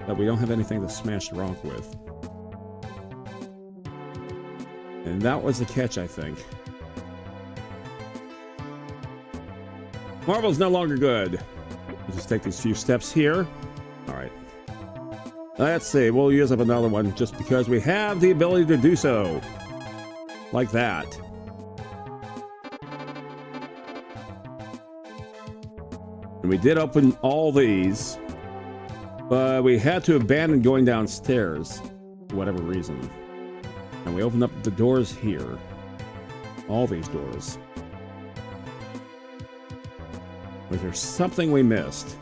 But we don't have anything to smash the rock with. And that was the catch, I think. Marble's no longer good. Let's just take these few steps here. Alright. Let's see, we'll use up another one just because we have the ability to do so. Like that. And we did open all these, but we had to abandon going downstairs for whatever reason. And we opened up the doors here. All these doors. Was there something we missed?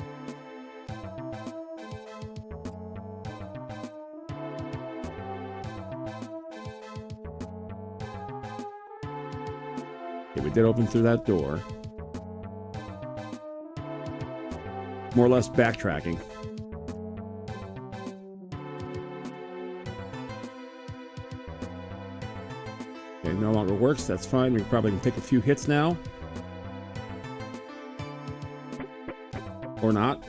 Okay, we did open through that door. More or less backtracking. Okay, no longer works. That's fine. We probably can take a few hits now. Or not.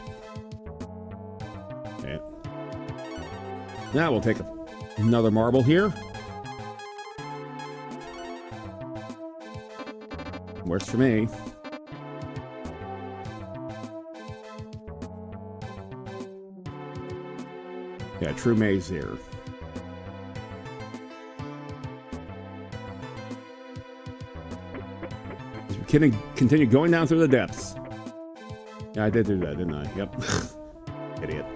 Okay. Now we'll take another marble here. Works for me. Yeah, true maze here. As we continue going down through the depths. Yeah, I did do that, didn't I? Yep. Idiot.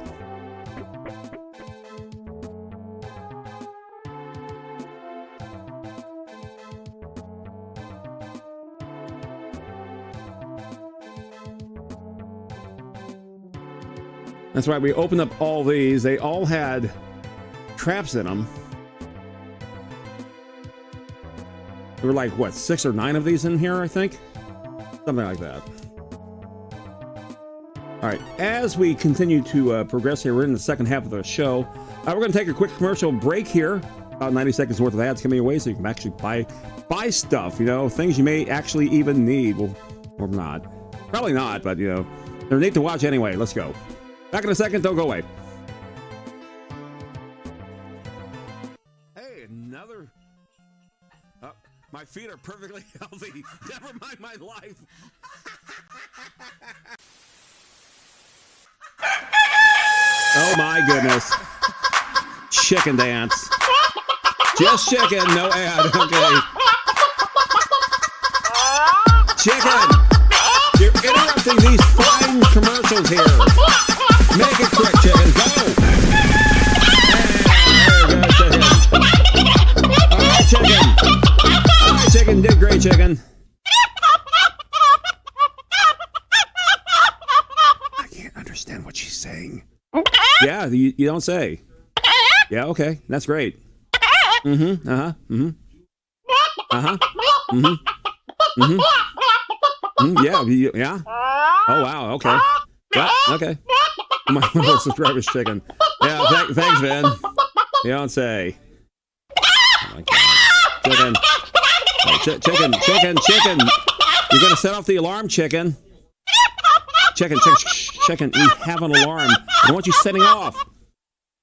That's right, we opened up all these. They all had traps in them. There were like, what, 6 or 9 of these in here, I think? Something like that. All right, as we continue to progress here, we're in the second half of the show. We're going to take a quick commercial break here. About 90 seconds worth of ads coming your way so you can actually buy stuff, you know, things you may actually even need. Well, or not. Probably not, but, you know, they're neat to watch anyway. Let's go. Back in a second, don't go away. Hey, another... my feet are perfectly healthy. Never mind my life. Oh my goodness. Chicken dance. Just chicken, no ad. Okay. Chicken! You're interrupting these fine commercials here. Make it quick, chicken. Go! All right, chicken. All right, chicken. Did great, chicken. I can't understand what she's saying. Yeah, you don't say. Yeah, okay. That's great. Mm-hmm. Uh-huh. Mm-hmm. Uh-huh. Mm-hmm. Mm-hmm. Yeah. Yeah. Oh, wow. Okay. Yeah, okay. My little subscriber's chicken. Yeah, thanks, Vin. You don't say. Oh my God. Chicken. Chicken. You're gonna set off the alarm, chicken. Chicken. We have an alarm. I don't want you setting off.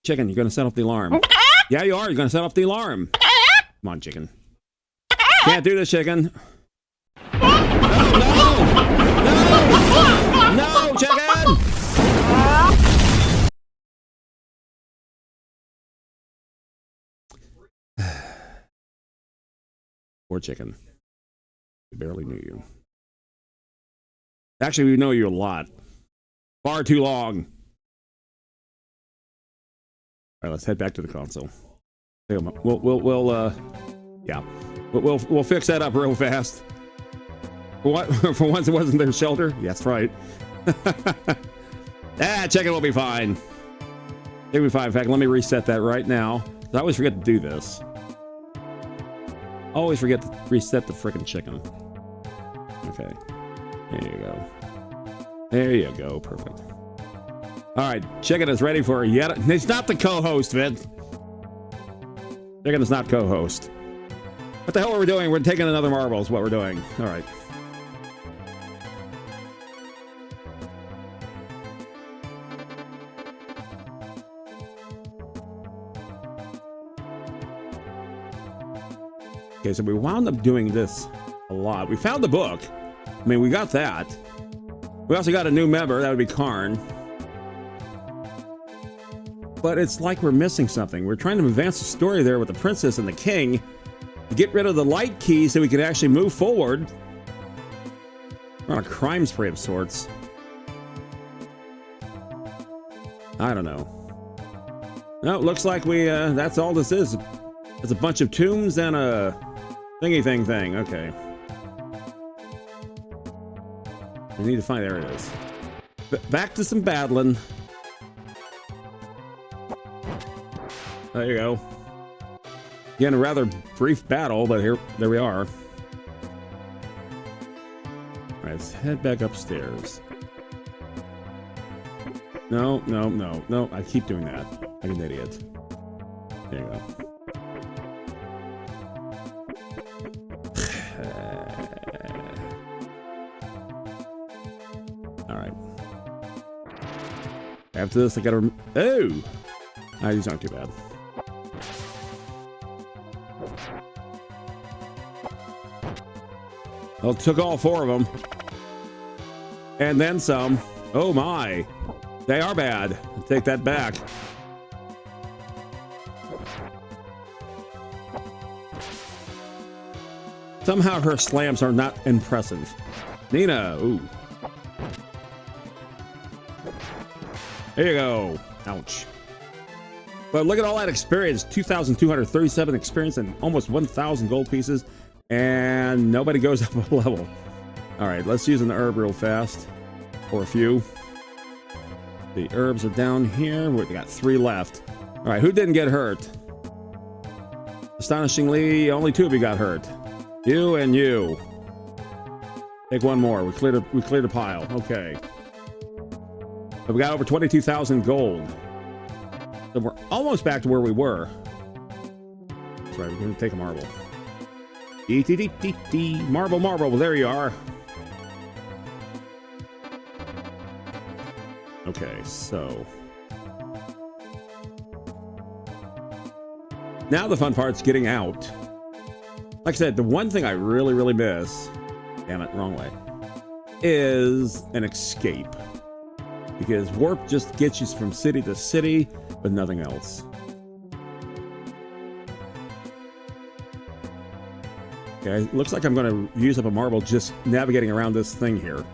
Chicken, you're gonna set off the alarm. Yeah, you are. You're gonna set off the alarm. Come on, chicken. Can't do this, chicken. No! Poor chicken. We barely knew you. Actually, we know you a lot. Far too long. All right, let's head back to the console. We'll fix that up real fast. For what? For once, it wasn't their shelter. Yes, right. Chicken will be fine. It'll be fine. In fact, let me reset that right now. I always forget to do this. Always forget to reset the frickin' chicken. Okay. There you go. There you go. Perfect. All right. Chicken is ready for yet. It's not the co-host, Vince. Chicken is not co-host. What the hell are we doing? We're taking another marble is what we're doing. All right. Okay, so we wound up doing this a lot. We found the book. I mean, we got that. We also got a new member. That would be Karn. But it's like we're missing something. We're trying to advance the story there with the princess and the king to get rid of the light key so we can actually move forward. We're on a crime spree of sorts. I don't know. No, it looks like we, that's all this is. It's a bunch of tombs and a thingy thing. Okay. We need to find, there it is. Back to some battling. There you go. Again, a rather brief battle, but there we are. All right, let's head back upstairs. No. I keep doing that. Like an idiot. There you go. All right. After this, I gotta. Oh! These aren't too bad. Well, took all 4 of them. And then some. Oh my. They are bad. I'll take that back. Somehow her slams are not impressive. Nina, ooh. There you go. Ouch. But look at all that experience. 2,237 experience and almost 1,000 gold pieces. And nobody goes up a level. All right, let's use an herb real fast. Or a few. The herbs are down here. We got 3 left. All right, who didn't get hurt? Astonishingly, only 2 of you got hurt. You and you. Take 1 more. We cleared a pile. Okay. But we got over 22,000 gold. So we're almost back to where we were. That's right, we're going to take a marble. Marble. Well, there you are. Okay, so. Now the fun part's getting out. Like I said, the one thing I really miss, damn it, wrong way, is an escape. Because warp just gets you from city to city, but nothing else. Okay, looks like I'm going to use up a marble just navigating around this thing here.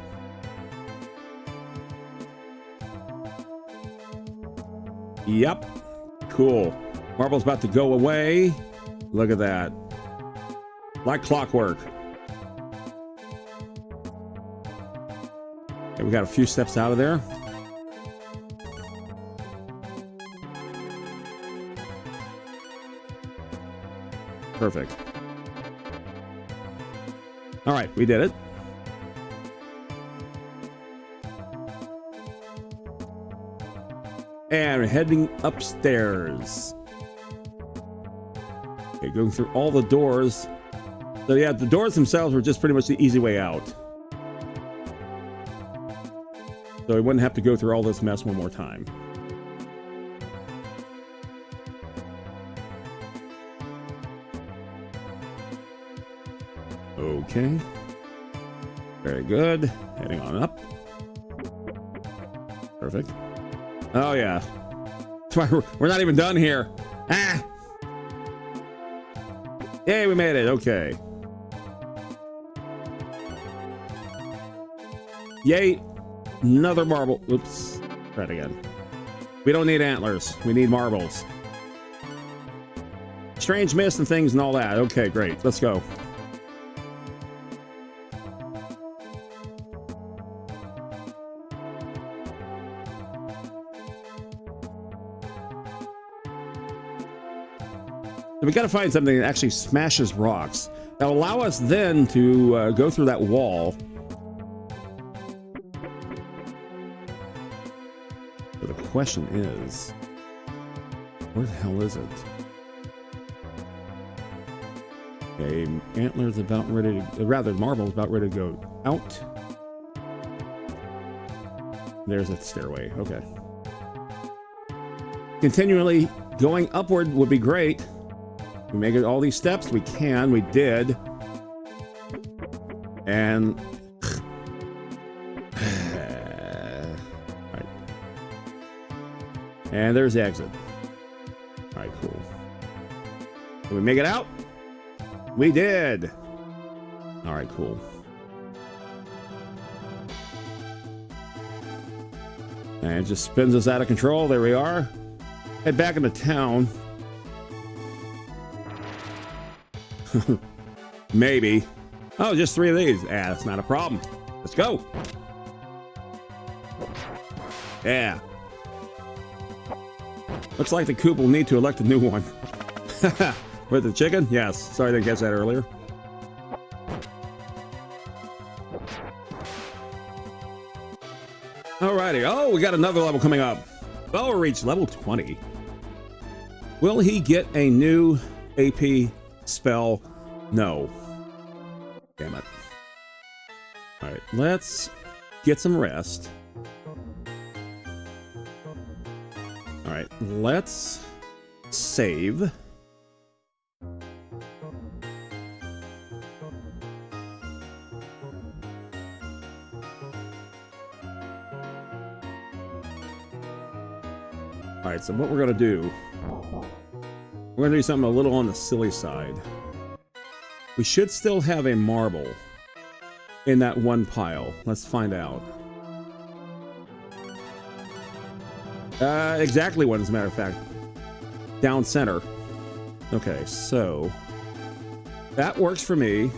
Yep. Cool. Marble's about to go away. Look at that. Like clockwork. Okay, we got a few steps out of there. Perfect. All right, we did it. And we're heading upstairs. Okay, going through all the doors. So yeah, the doors themselves were just pretty much the easy way out. So we wouldn't have to go through all this mess one more time. Okay. Very good. Heading on up. Perfect. Oh yeah. That's why we're not even done here. Ah! Yay, we made it. Okay. Yay! Another marble. Oops. Try it again. We don't need antlers. We need marbles. Strange mist and things and all that. Okay, great. Let's go. So we got to find something that actually smashes rocks. That'll allow us then to go through that wall. So the question is, where the hell is it? Okay, antler's about ready to, rather, marble's about ready to go out. There's a stairway. Okay. Continually going upward would be great. We make it all these steps. We can. We did. And right. And there's the exit. All right, cool. Can we make it out? We did. All right, cool. And it just spins us out of control. There we are. Head back into town. Maybe. Oh, just 3 of these. Ah, that's not a problem. Let's go. Yeah. Looks like the coop will need to elect a new one. With the chicken? Yes. Sorry I didn't catch that earlier. Alrighty. Oh, we got another level coming up. Well, we reached level 20. Will he get a new AP spell? No. Damn it. Alright, let's get some rest. Alright, let's save. Alright, so what we're gonna do, we're gonna do something a little on the silly side. We should still have a marble in that one pile. Let's find out. Exactly one, as a matter of fact. Down center. Okay, so that works for me.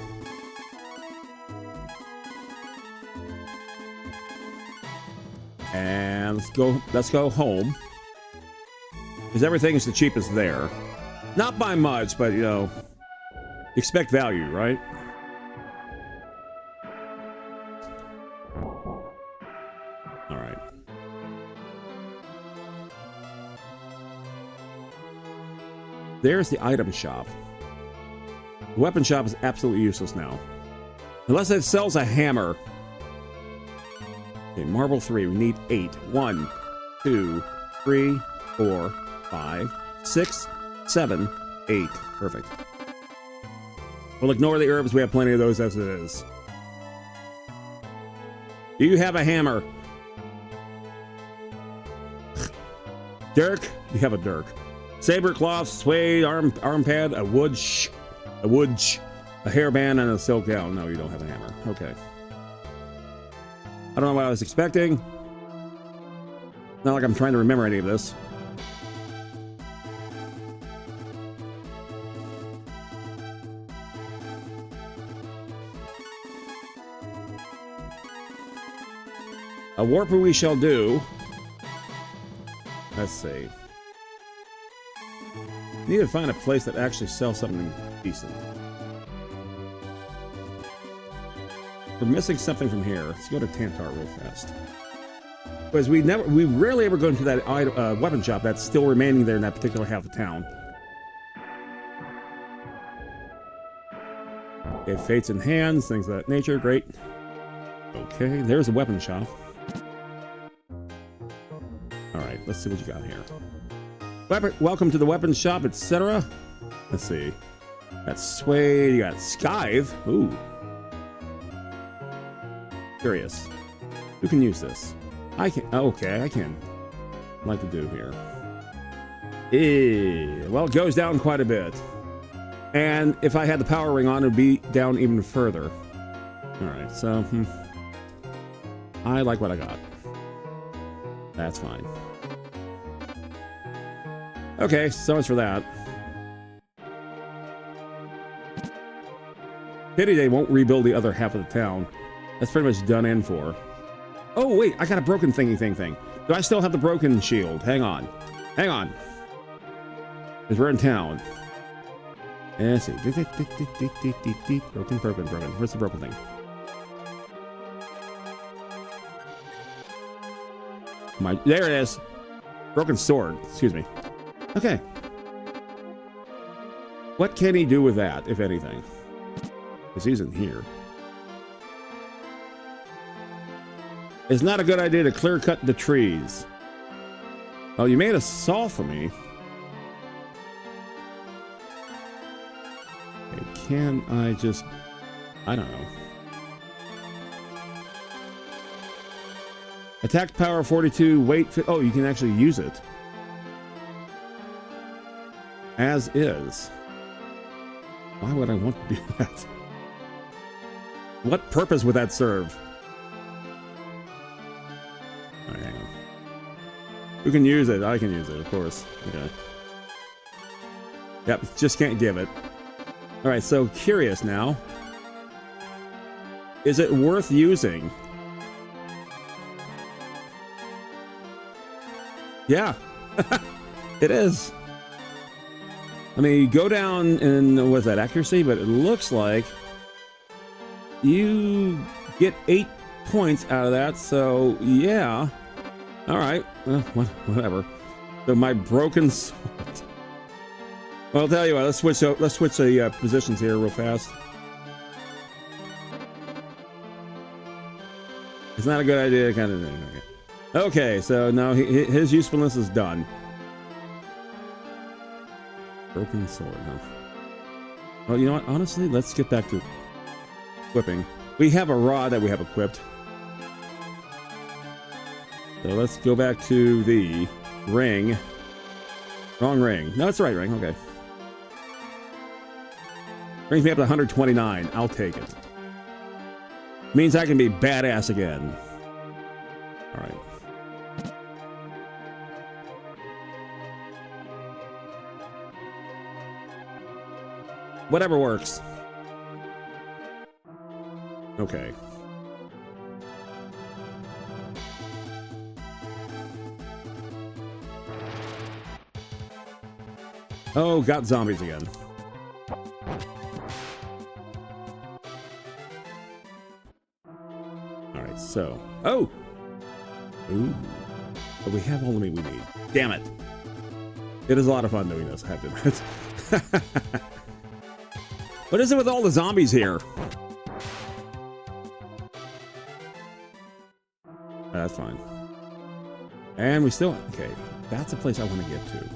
And let's go home. Because everything is the cheapest there. Not by much, but you know, expect value, right? All right. There's the item shop. The weapon shop is absolutely useless now. Unless it sells a hammer. Okay, marble 3. We need 8. 1, 2, 3, 4, 5, 6, 7, 8. Perfect. We'll ignore the herbs. We have plenty of those as it is. Do you have a hammer? Dirk? You have a dirk. Saber cloth, suede, arm pad, a wood, a hairband, and a silk gown. No, you don't have a hammer. Okay. I don't know what I was expecting. Not like I'm trying to remember any of this. A warper we shall do. Let's see. Need to find a place that actually sells something decent. We're missing something from here. Let's go to Tantar real fast. Because we rarely ever go into that weapon shop that's still remaining there in that particular half of town. Okay, fates in hands, things of that nature. Great. Okay, there's a weapon shop. Alright, let's see what you got here. Welcome to the weapon shop, etc. Let's see. Got suede, you got scythe. Ooh. Curious. Who can use this? I can. Okay, I can. I'd like to do here. Well, it goes down quite a bit. And if I had the power ring on, it would be down even further. Alright, so... I like what I got. That's fine. Okay, so much for that. Pity they won't rebuild the other half of the town. That's pretty much done in for. Oh, wait, I got a broken thingy thing. Do I still have the broken shield? Hang on. Hang on. Because we're in town. And let's see. Broken. Where's the broken thing? There it is. Broken sword. Excuse me. Okay. What can he do with that, if anything? Because he's in here. It's not a good idea to clear cut the trees. Oh, you made a saw for me. Okay, can I just... I don't know. Attack power 42, weight... Oh, you can actually use it. As is. Why would I want to do that? What purpose would that serve? Alright, hang on. Who can use it? I can use it, of course. Okay. Yep, just can't give it. Alright, so curious now. Is it worth using? Yeah. It is. I mean, you go down in, what's that, accuracy? But it looks like you get 8 points out of that, so yeah. Alright, whatever. So my broken sword. Well, I'll tell you what, let's switch the positions here real fast. It's not a good idea, kind of thing. Okay, so now his usefulness is done. Broken sword, huh? Well, you know what? Honestly, let's get back to equipping. We have a rod that we have equipped. So let's go back to the ring. Wrong ring. No, it's the right ring. Okay. Brings me up to 129. I'll take it. Means I can be badass again. All right. Whatever works. Okay. Oh, got zombies again. Alright, so... Oh! Ooh. But we have all the meat we need. Damn it! It is a lot of fun doing this, I have to admit. What is it with all the zombies here? That's fine. And we still... Okay, that's a place I want to get to.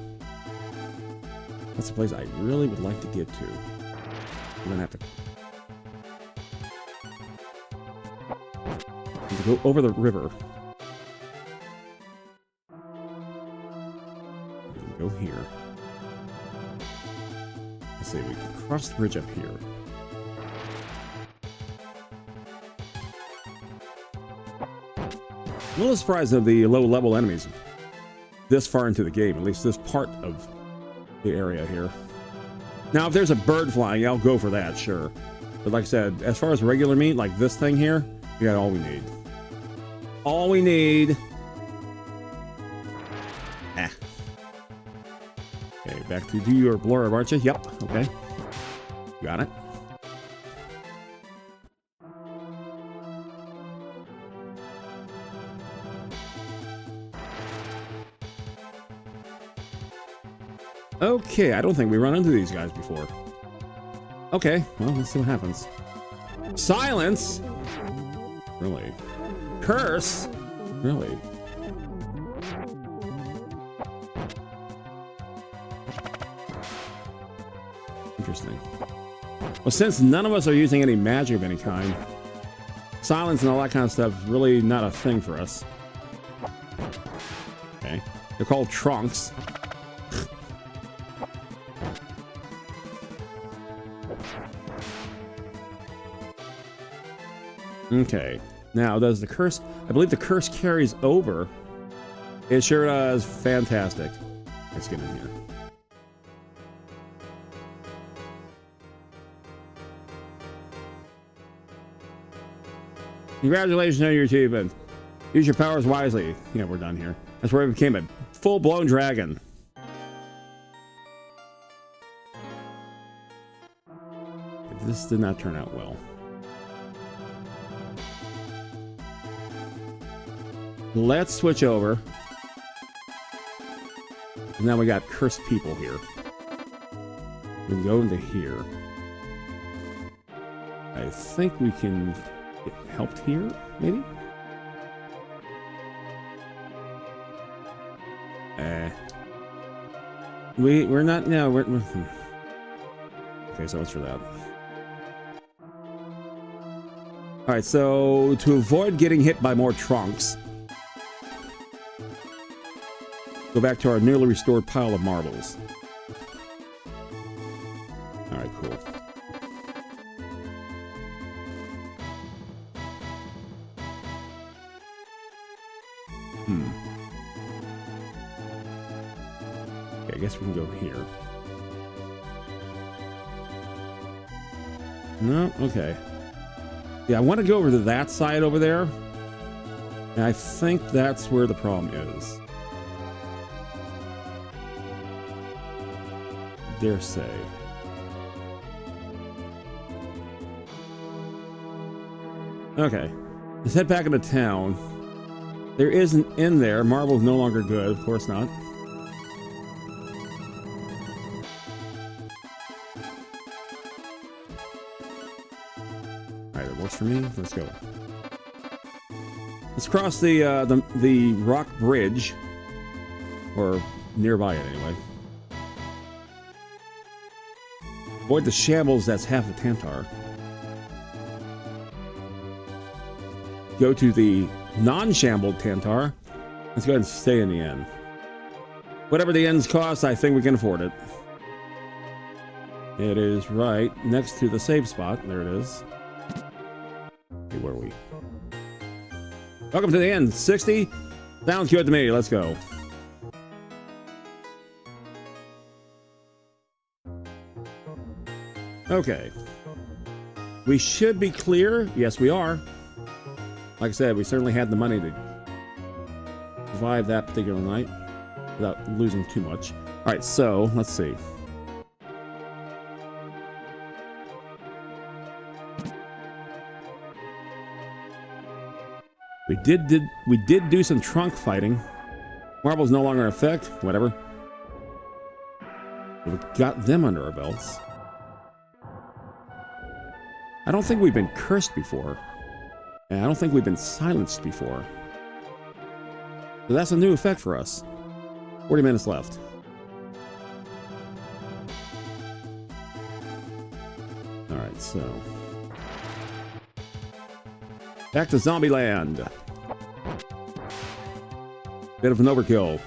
That's a place I really would like to get to. I'm gonna have to go over the river. We can go here. Let's see, we can cross the bridge up here. I'm a little surprised of the low-level enemies this far into the game, at least this part of the area here. Now, if there's a bird flying, I'll go for that, sure. But like I said, as far as regular meat, like this thing here, we got all we need. All we need. Ah. Okay, back to do your blurb, aren't you? Yep, okay. Got it. Okay, I don't think we run into these guys before. Okay, well, let's see what happens. Silence? Really? Curse? Really? Interesting. Well, since none of us are using any magic of any kind, silence and all that kind of stuff is really not a thing for us. Okay. They're called trunks. Okay. Now, does the curse... I believe the curse carries over. It sure does. Fantastic. Let's get in here. Congratulations on your achievement. Use your powers wisely. Yeah, we're done here. That's where I became a full-blown dragon. This did not turn out well. Let's switch over. And now we got cursed people here. We can go into here. I think we can get helped here, maybe? We're not... No, we're... Okay, so what's for that? Alright, so to avoid getting hit by more trunks, go back to our newly restored pile of marbles. Alright, cool. Okay, I guess we can go here. No? Okay. Yeah, I want to go over to that side over there. And I think that's where the problem is. Dare say. Okay. Let's head back into town. There is an inn there. Marble's no longer good. Of course not. Alright, it works for me. Let's go. Let's cross the rock bridge. Or nearby it, anyway. Avoid the shambles that's half of Tantar. Go to the non-shambled Tantar. Let's go ahead and stay in the inn. Whatever the inn's cost, I think we can afford it. It is right next to the save spot. There it is. Hey, where are we? Welcome to the inn. 60? Sounds good to me. Let's go. Okay. We should be clear. Yes, we are. Like I said, we certainly had the money to survive that particular night without losing too much. All right, so let's see. We did do some trunk fighting. Marble's no longer in effect. Whatever. We got them under our belts. I don't think we've been cursed before. And I don't think we've been silenced before. So that's a new effect for us. 40 minutes left. Alright, so... back to Zombie Land. Bit of an overkill.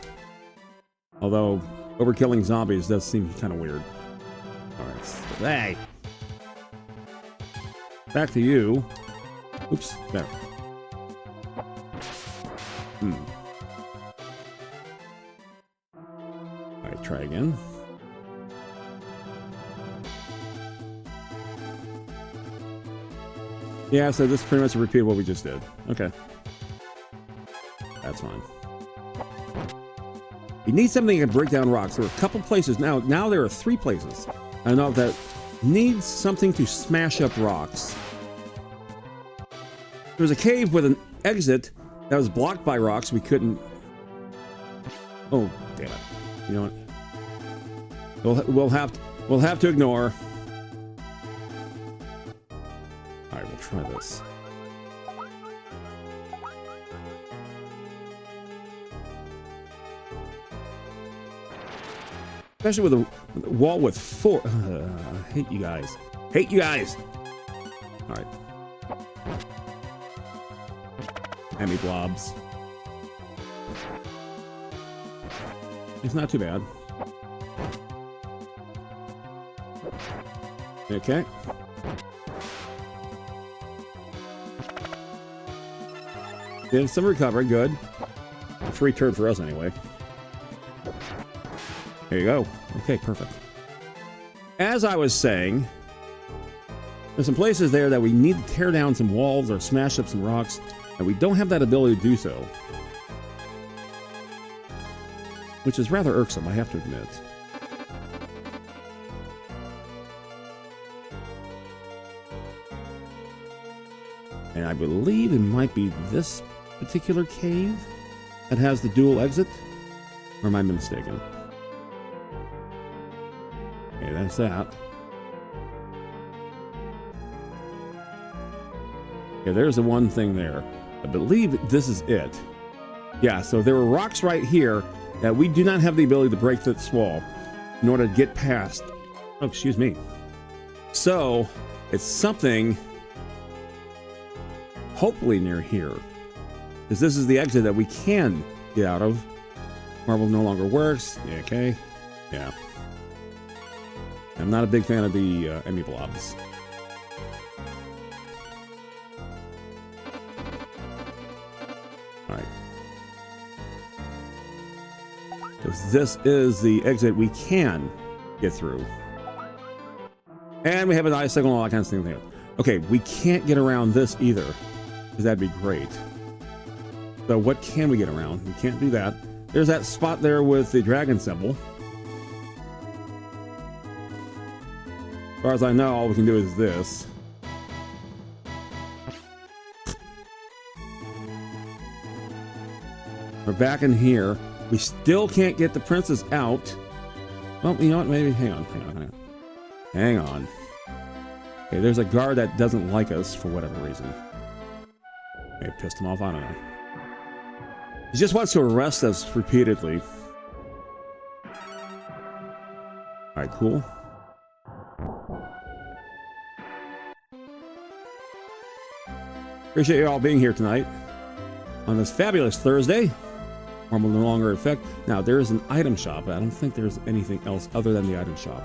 Although, overkilling zombies does seem kind of weird. Alright, so, hey! Back to you. Oops, there. Alright, try again. Yeah, so this is pretty much a repeat of what we just did. Okay. That's fine. You need something that can break down rocks. There are a couple places now. Now there are 3 places. I know that needs something to smash up rocks. There was a cave with an exit that was blocked by rocks. We couldn't... Oh, damn it. You know what? We'll have to ignore. All right, we'll try this. Especially with a wall with 4. I hate you guys. Hate you guys. All right. Hammy blobs. It's not too bad. Okay. Did some recovery, good. A free turn for us anyway. There you go. Okay, perfect. As I was saying, there's some places there that we need to tear down some walls or smash up some rocks, and we don't have that ability to do so. Which is rather irksome, I have to admit. And I believe it might be this particular cave that has the dual exit. Or am I mistaken? Okay, that's that. Okay, there's the one thing there. I believe this is it. Yeah, so there were rocks right here that we do not have the ability to break this wall in order to get past. Oh, excuse me. So, it's something hopefully near here, because this is the exit that we can get out of. Marble no longer works. Yeah, okay. Yeah. I'm not a big fan of the Emmy blobs. Alright. Because this is the exit we can get through. And we have an icicle and all that kind of thing there. Okay, we can't get around this either, because that'd be great. So what can we get around? We can't do that. There's that spot there with the dragon symbol. As far as I know, all we can do is this. We're back in here. We still can't get the princess out. Well, you know what? Maybe hang on. Okay, there's a guard that doesn't like us for whatever reason. Maybe pissed him off. I don't know. He just wants to arrest us repeatedly. All right, cool. Appreciate you all being here tonight on this fabulous Thursday. Marble no longer in effect. Now, there is an item shop, but I don't think there's anything else other than the item shop.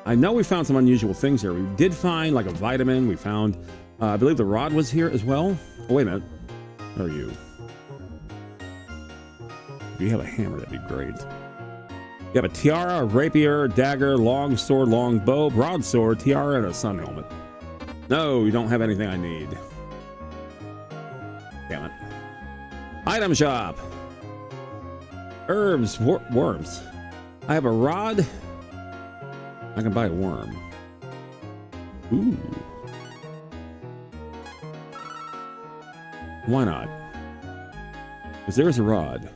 I know we found some unusual things here. We did find like a vitamin. We found, I believe the rod was here as well. Oh, wait a minute. Where are you? If you have a hammer, that'd be great. You have a tiara, a rapier, dagger, long sword, long bow, broadsword, tiara, and a sun helmet. No, you don't have anything I need. Damn it. Item shop. Herbs, worms. I have a rod. I can buy a worm. Ooh. Why not? Because there's a rod.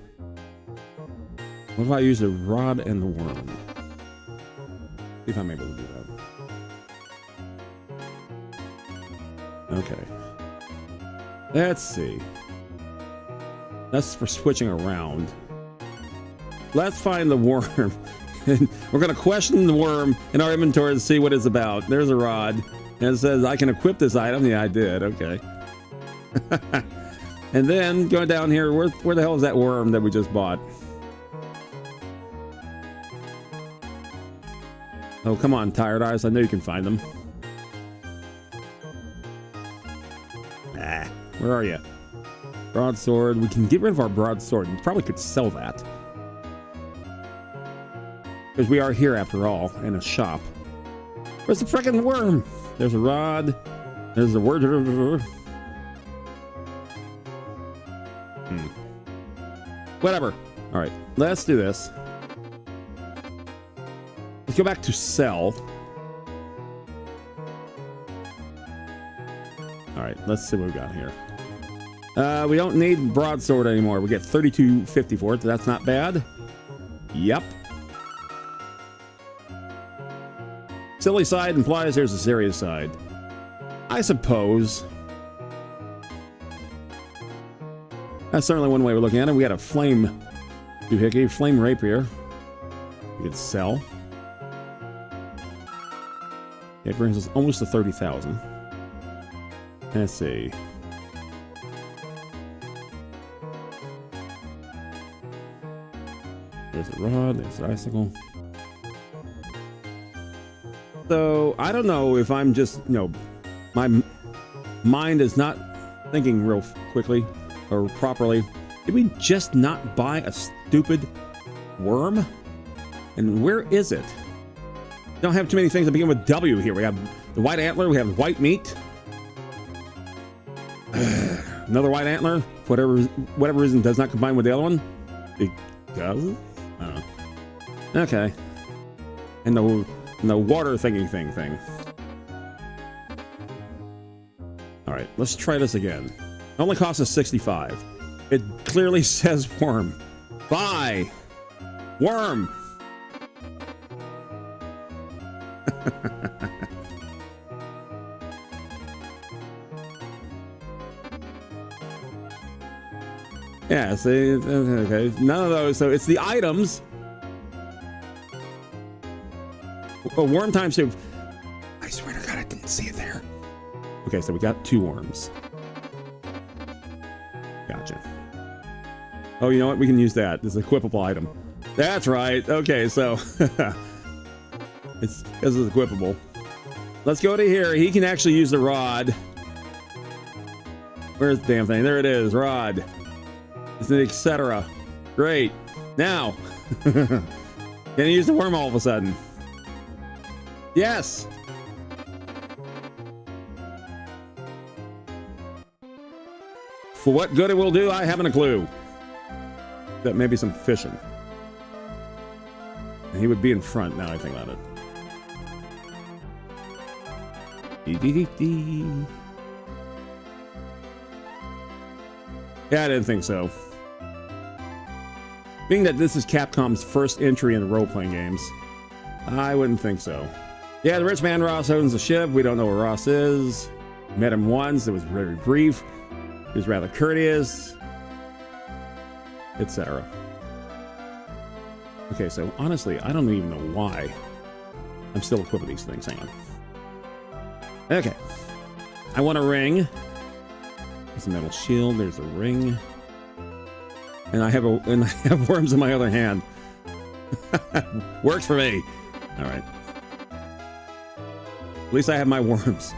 What if I use the rod and the worm? See if I'm able to do that. Okay. Let's see. That's for switching around. Let's find the worm. And we're going to question the worm in our inventory to see what it's about. There's a rod. And it says, I can equip this item. Yeah, I did. Okay. And then going down here, where the hell is that worm that we just bought? Oh, come on, Tired Eyes. I know you can find them. Ah, where are you? Broadsword. We can get rid of our broadsword. We probably could sell that. Because we are here, after all, in a shop. Where's the frickin' worm? There's a rod. There's a word. Whatever. All right, let's do this. Let's go back to sell. All right, let's see what we got here. We don't need broadsword anymore. We get 32.50 for it. So that's not bad. Yep. Silly side implies there's a serious side. I suppose. That's certainly one way we're looking at it. We had a flame doohickey, flame rapier. We could sell. It brings us almost to 30,000. Let's see. There's a rod, there's an icicle. So, I don't know if I'm just, my mind is not thinking real quickly or properly. Did we just not buy a stupid worm? And where is it? Don't have too many things that begin with W here. We have the white antler, we have white meat. Another white antler, for whatever reason, does not combine with the other one. It does? I don't know. Okay. And the water thingy thing. Alright, let's try this again. It only costs us 65. It clearly says worm. Buy! Worm! Yeah, see, okay, none of those. So it's the items. Oh, worm time soup. I swear to God, I didn't see it there. Okay, so we got 2 worms. Gotcha. Oh, you know what? We can use that. This is an equipable item. That's right. Okay, so it's because it's equipable. Let's go to here. He can actually use the rod. Where's the damn thing? There it is. Rod. It's an etc. Great. Now, can you use the worm all of a sudden? Yes. For what good it will do, I haven't a clue. That maybe some fishing. And he would be in front now I think about it. Yeah, I didn't think so. Being that this is Capcom's first entry into role-playing games, I wouldn't think so. Yeah, the rich man Ross owns the ship. We don't know where Ross is. Met him once. It was very brief. He was rather courteous, etc. Okay, so honestly, I don't even know why I'm still equipping these things. Hang on. Okay. I want a ring. There's a metal shield. There's a ring. And I have worms in my other hand. Works for me. All right. At least I have my worms.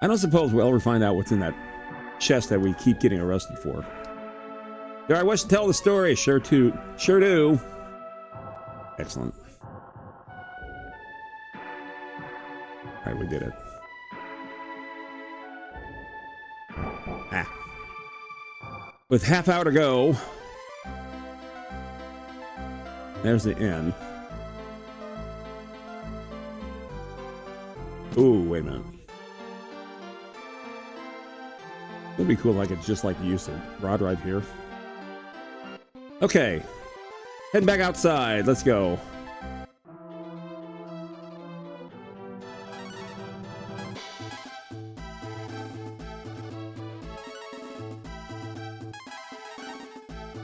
I don't suppose we'll ever find out what's in that chest that we keep getting arrested for. Do I wish to tell the story? Sure do. Excellent. All right, we did it. With half hour to go. There's the inn. Ooh, wait a minute. It'd be cool if I could just like use the rod right here. Okay. Heading back outside. Let's go.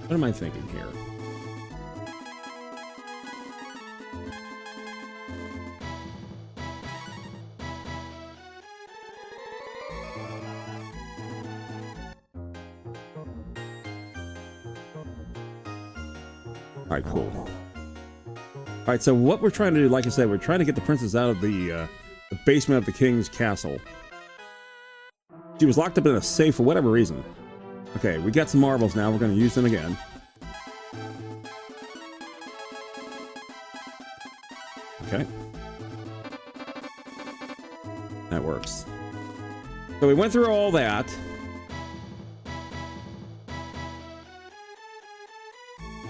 What am I thinking here? All right, cool. All right, so what we're trying to do, like I said, we're trying to get the princess out of the basement of the king's castle. She was locked up in a safe for whatever reason. Okay, we got some marbles now. We're going to use them again. Okay. That works. So we went through all that.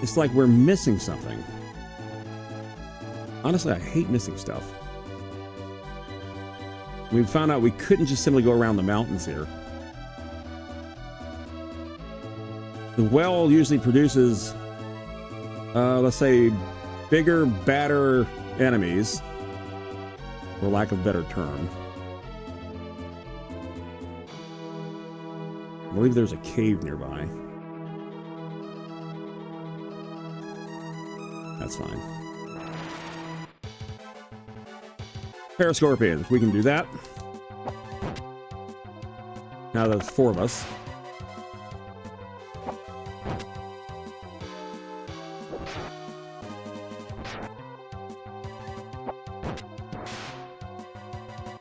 It's like we're missing something. Honestly, I hate missing stuff. We found out we couldn't just simply go around the mountains here. The well usually produces, let's say, bigger, badder enemies, for lack of a better term. I believe there's a cave nearby. That's fine. Pair of scorpions. We can do that. Now there's 4 of us.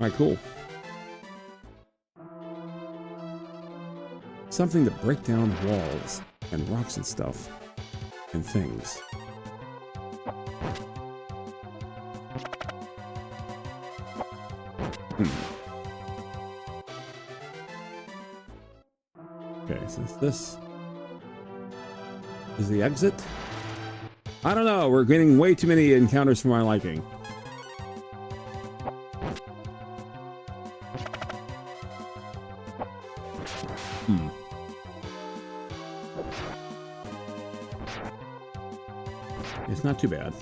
right, cool. Something to break down walls and rocks and stuff and things. Okay, since this is the exit, I don't know. We're getting way too many encounters for my liking. It's not too bad.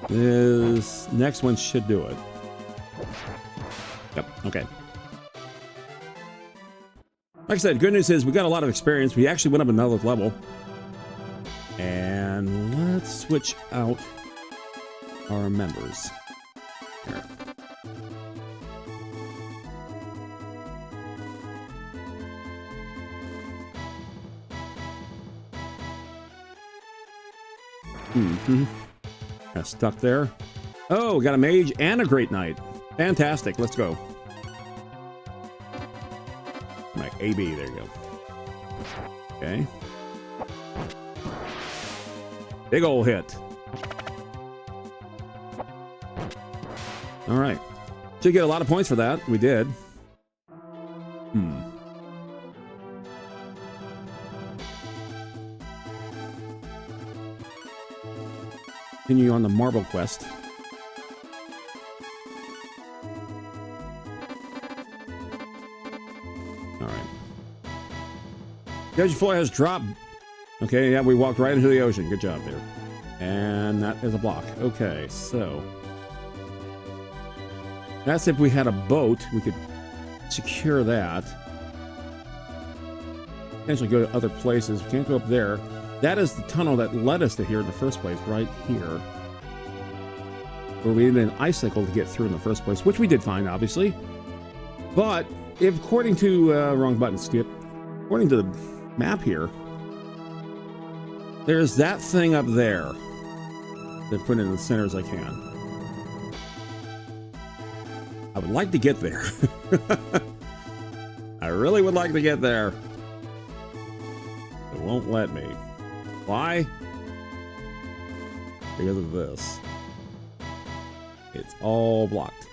This next one should do it. Yep, okay. Like I said, good news is we got a lot of experience. We actually went up another level. And let's switch out our members. Here. Got stuck there. Oh, got a mage and a great knight. Fantastic. Let's go. My AB, there you go. Okay. Big ol' hit. All right. Should get a lot of points for that. We did. Continue on the marble quest. All right. The ocean floor has dropped. Okay, yeah, we walked right into the ocean. Good job there. And that is a block. Okay, so that's if we had a boat, we could secure that. Potentially go to other places. We can't go up there. That is the tunnel that led us to here in the first place, right here. Where we needed an icicle to get through in the first place, which we did find, obviously. But, if according to, wrong button, skip. According to the map here, there's that thing up there. That put in the center as I can. I would like to get there. I really would like to get there. It won't let me. Why? Because of this. It's all blocked.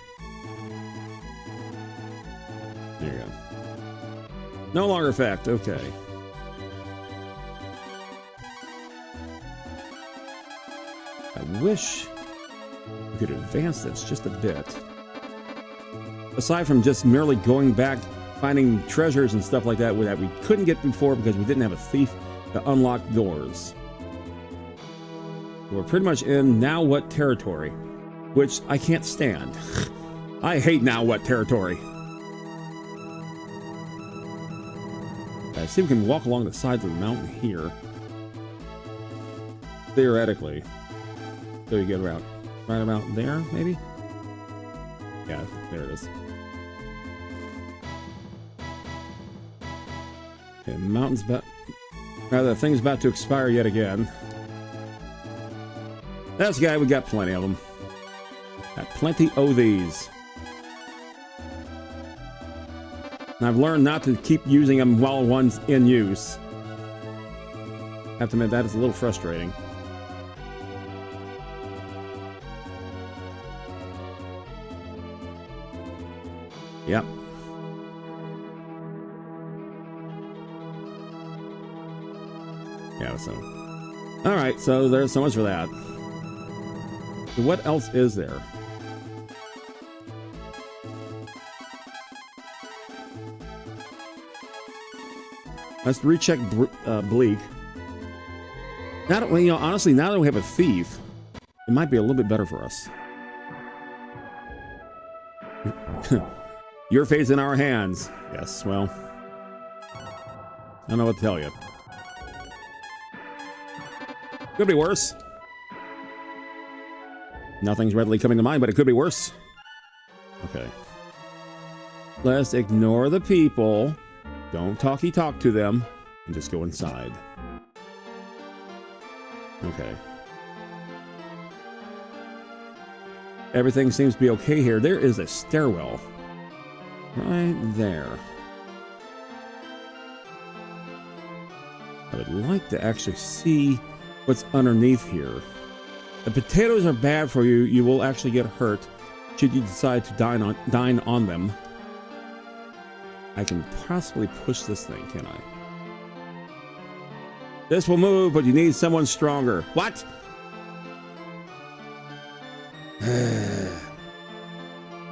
There you go. No longer effect. Okay. I wish we could advance this just a bit. Aside from just merely going back, finding treasures and stuff like that that we couldn't get before because we didn't have a thief to unlock doors. We're pretty much in now what territory, which I can't stand. I hate now what territory. I see we can walk along the sides of the mountain here. Theoretically. So you get around right about there, maybe? Yeah, there it is. Okay, mountain's about... Rather, the thing's about to expire yet again. That's the guy, we got plenty of them. Got plenty of these. And I've learned not to keep using them while one's in use. I have to admit, that is a little frustrating. Yep. Yeah, so. Alright, so there's so much for that. So what else is there? Let's recheck Bleak. Now that, you know, honestly, now that we have a thief, it might be a little bit better for us. Your fate's in our hands. Yes, well, I don't know what to tell you. Could be worse. Nothing's readily coming to mind, but it could be worse. Okay. Let's ignore the people. Don't talk to them. And just go inside. Okay. Everything seems to be okay here. There is a stairwell right there. I would like to actually see what's underneath here. The potatoes are bad for you. You will actually get hurt should you decide to dine on them. I can possibly push this thing, can I? This will move, but you need someone stronger. What?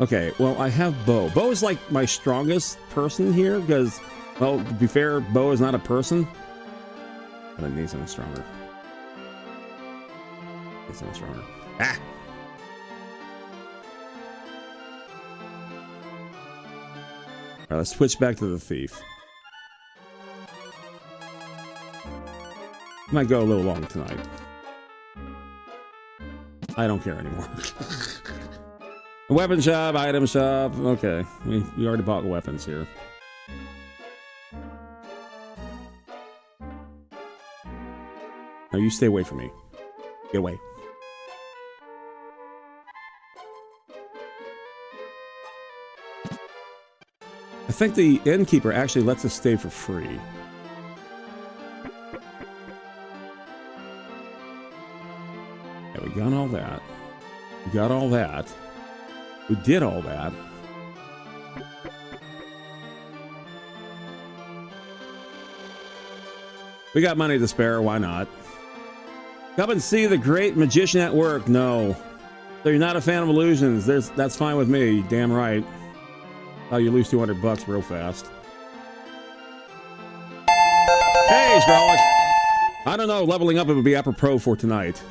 Okay, well, I have Bo. Bo is like my strongest person here because, well, to be fair, Bo is not a person. But I need someone stronger. Need someone stronger. Ah! Alright, let's switch back to the thief. Might go a little long tonight. I don't care anymore. Weapon shop, item shop. Okay, we already bought weapons here. Now you stay away from me. Get away. I think the innkeeper actually lets us stay for free. Yeah, we got all that. We got all that. We did all that. We got money to spare, why not? Come and see the great magician at work. No. So you're not a fan of illusions. That's fine with me, damn right. Oh, you lose $200 real fast. Hey, Skrullock! I don't know, leveling up it would be apropos for tonight.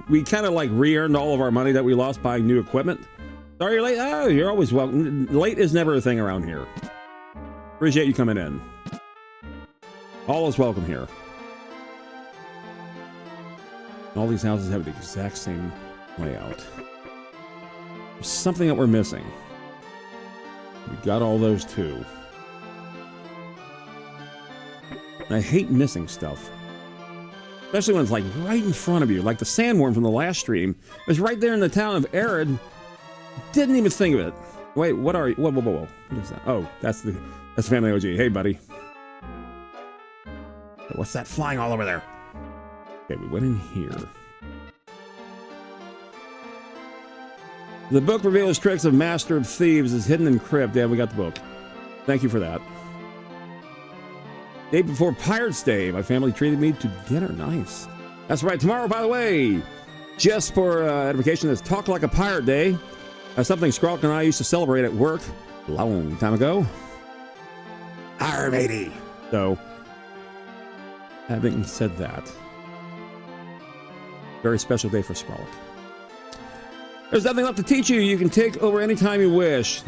We kind of like re-earned all of our money that we lost buying new equipment. Sorry you're late? Oh, you're always welcome. Late is never a thing around here. Appreciate you coming in. All is welcome here. All these houses have the exact same layout. There's something that we're missing. We got all those too. And I hate missing stuff. Especially when it's like right in front of you. Like the sandworm from the last stream. It was right there in the town of Arid. Didn't even think of it. Wait, what are you? Whoa, whoa, whoa, whoa. What is that? Oh, that's Family OG. Hey, buddy. What's that flying all over there? Okay, we went in here. The book reveals tricks of Master of Thieves is hidden in crypt. Yeah, we got the book. Thank you for that. Day before Pirates Day, my family treated me to dinner. Nice. That's right. Tomorrow, by the way, just for edification, is Talk Like a Pirate Day. Something Skrullock and I used to celebrate at work a long time ago. Arr, matey. So, having said that, very special day for Skrullock. There's nothing left to teach you. You can take over anytime you wish.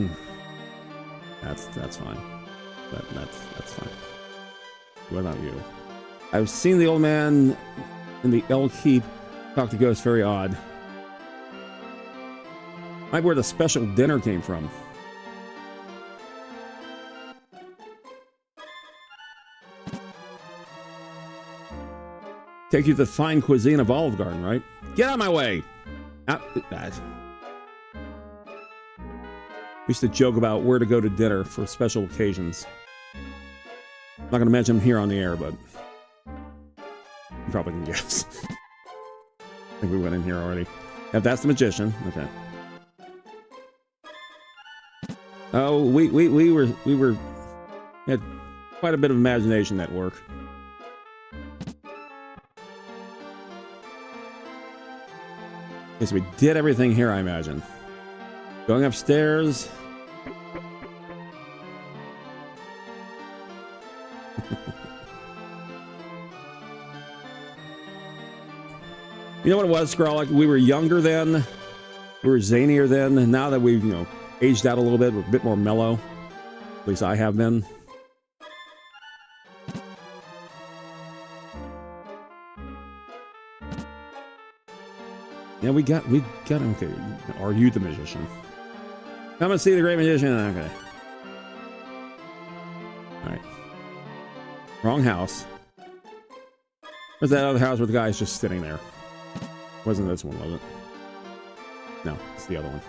That's fine. That's fine. What about you? I've seen the old man in the Elk Heap talk to ghosts. Very odd. Might be where the special dinner came from. Take you to the fine cuisine of Olive Garden, right? Get out of my way! We used to joke about where to go to dinner for special occasions. I'm not going to mention them here on the air, but you probably can guess. I think we went in here already. If that's the magician, okay. Oh, we had quite a bit of imagination at work. Okay, so we did everything here, I imagine. Going upstairs. You know what it was, Skrullock? We were younger then. We were zanier then. And now that we've, aged out a little bit, we're a bit more mellow. At least I have been. Yeah, we got okay. Are you the magician? Come and see the great magician. Okay. Alright. Wrong house. Where's that other house where the guy's just sitting there? Wasn't this one, was it? No, it's the other one.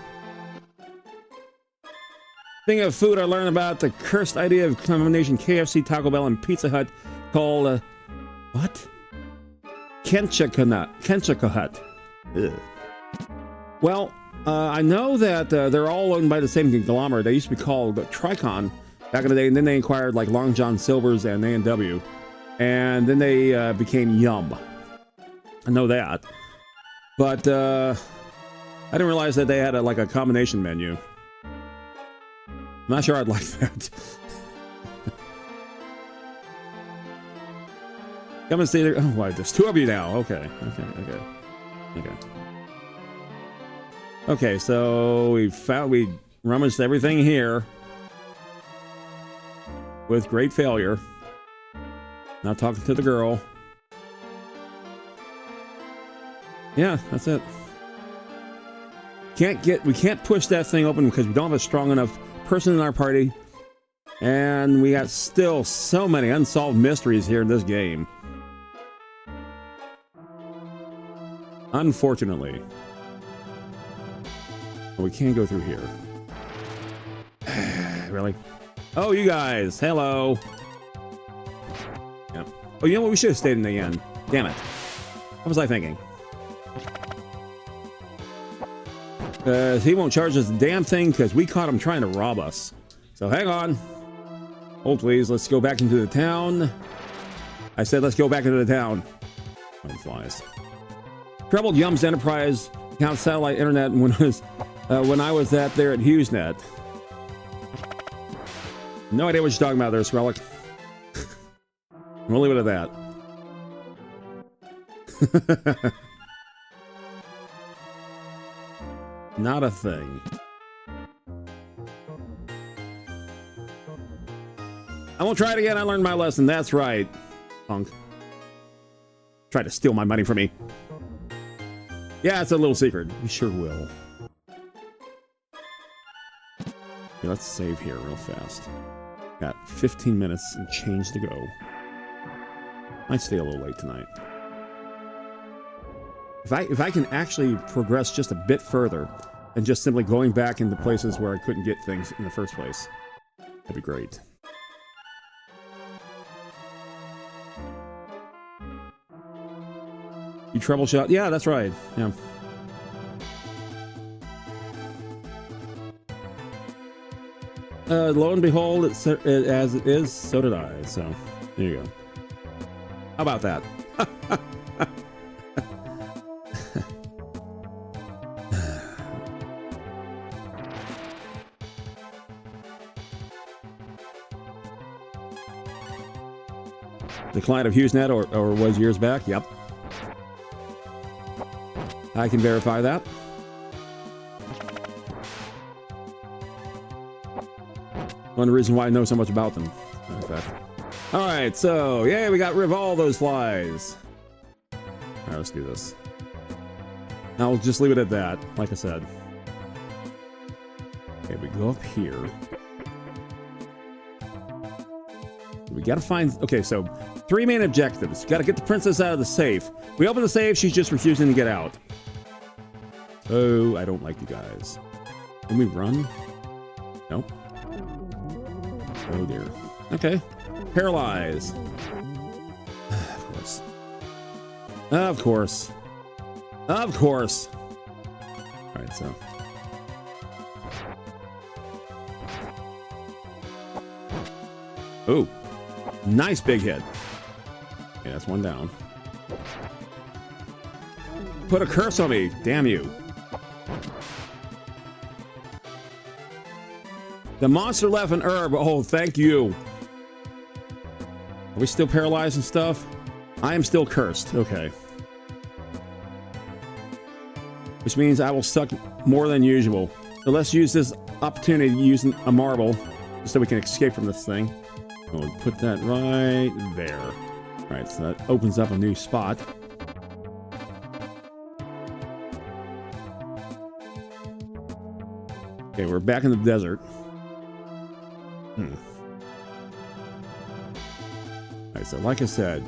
Speaking of food, I learned about the cursed idea of combination KFC, Taco Bell, and Pizza Hut called, what? Kenchika Hut. Ugh. Well, I know that they're all owned by the same conglomerate. They used to be called Tricon back in the day, and then they acquired like Long John Silver's and A&W, and then they became Yum. I know that, but I didn't realize that they had like a combination menu. I'm not sure I'd like that. Come and see there. Oh, why? There's two of you now. Okay. Okay, so we rummaged everything here with great failure. Now talking to the girl. Yeah, that's it. We can't push that thing open because we don't have a strong enough person in our party, and we got still so many unsolved mysteries here in this game. Unfortunately. We can't go through here. Really? Oh, you guys. Hello. Yep. Oh, you know what? We should have stayed in the end. Damn it. What was I thinking? He won't charge us a damn thing because we caught him trying to rob us. So hang on. Hold please. Let's go back into the town. I said let's go back into the town. Time flies. Troubled Yum's Enterprise account satellite internet when I was there at HughesNet. No idea what you're talking about there, Relic. We'll leave it at that. Not a thing. I won't try it again. I learned my lesson. That's right, punk. Try to steal my money from me. Yeah, it's a little secret. We sure will. Okay, let's save here real fast. Got 15 minutes and change to go. Might stay a little late tonight. If I can actually progress just a bit further and just simply going back into places where I couldn't get things in the first place, that'd be great. You troubleshot? Yeah, that's right. Yeah. Lo and behold, as it is, so did I. So, there you go. How about that? The client of HughesNet or was years back? Yep. I can verify that. One reason why I know so much about them. In fact. All right, so yeah, we got rid of all those flies. All right, let's do this. Now we'll just leave it at that, like I said. Okay, we go up here. We gotta find. Okay, so 3 main objectives. Gotta get the princess out of the safe. We open the safe, she's just refusing to get out. Oh, I don't like you guys. Can we run? Nope. Oh dear. Okay. Paralyze. Of course. Of course. Of course. Alright, so. Ooh. Nice big hit. Okay, that's one down. Put a curse on me. Damn you. The monster left an herb. Oh, thank you. Are we still paralyzed and stuff? I am still cursed. Okay. Which means I will suck more than usual. So let's use this opportunity using a marble so we can escape from this thing. We'll put that right there. All right, so that opens up a new spot. Okay, we're back in the desert. Alright, so like I said,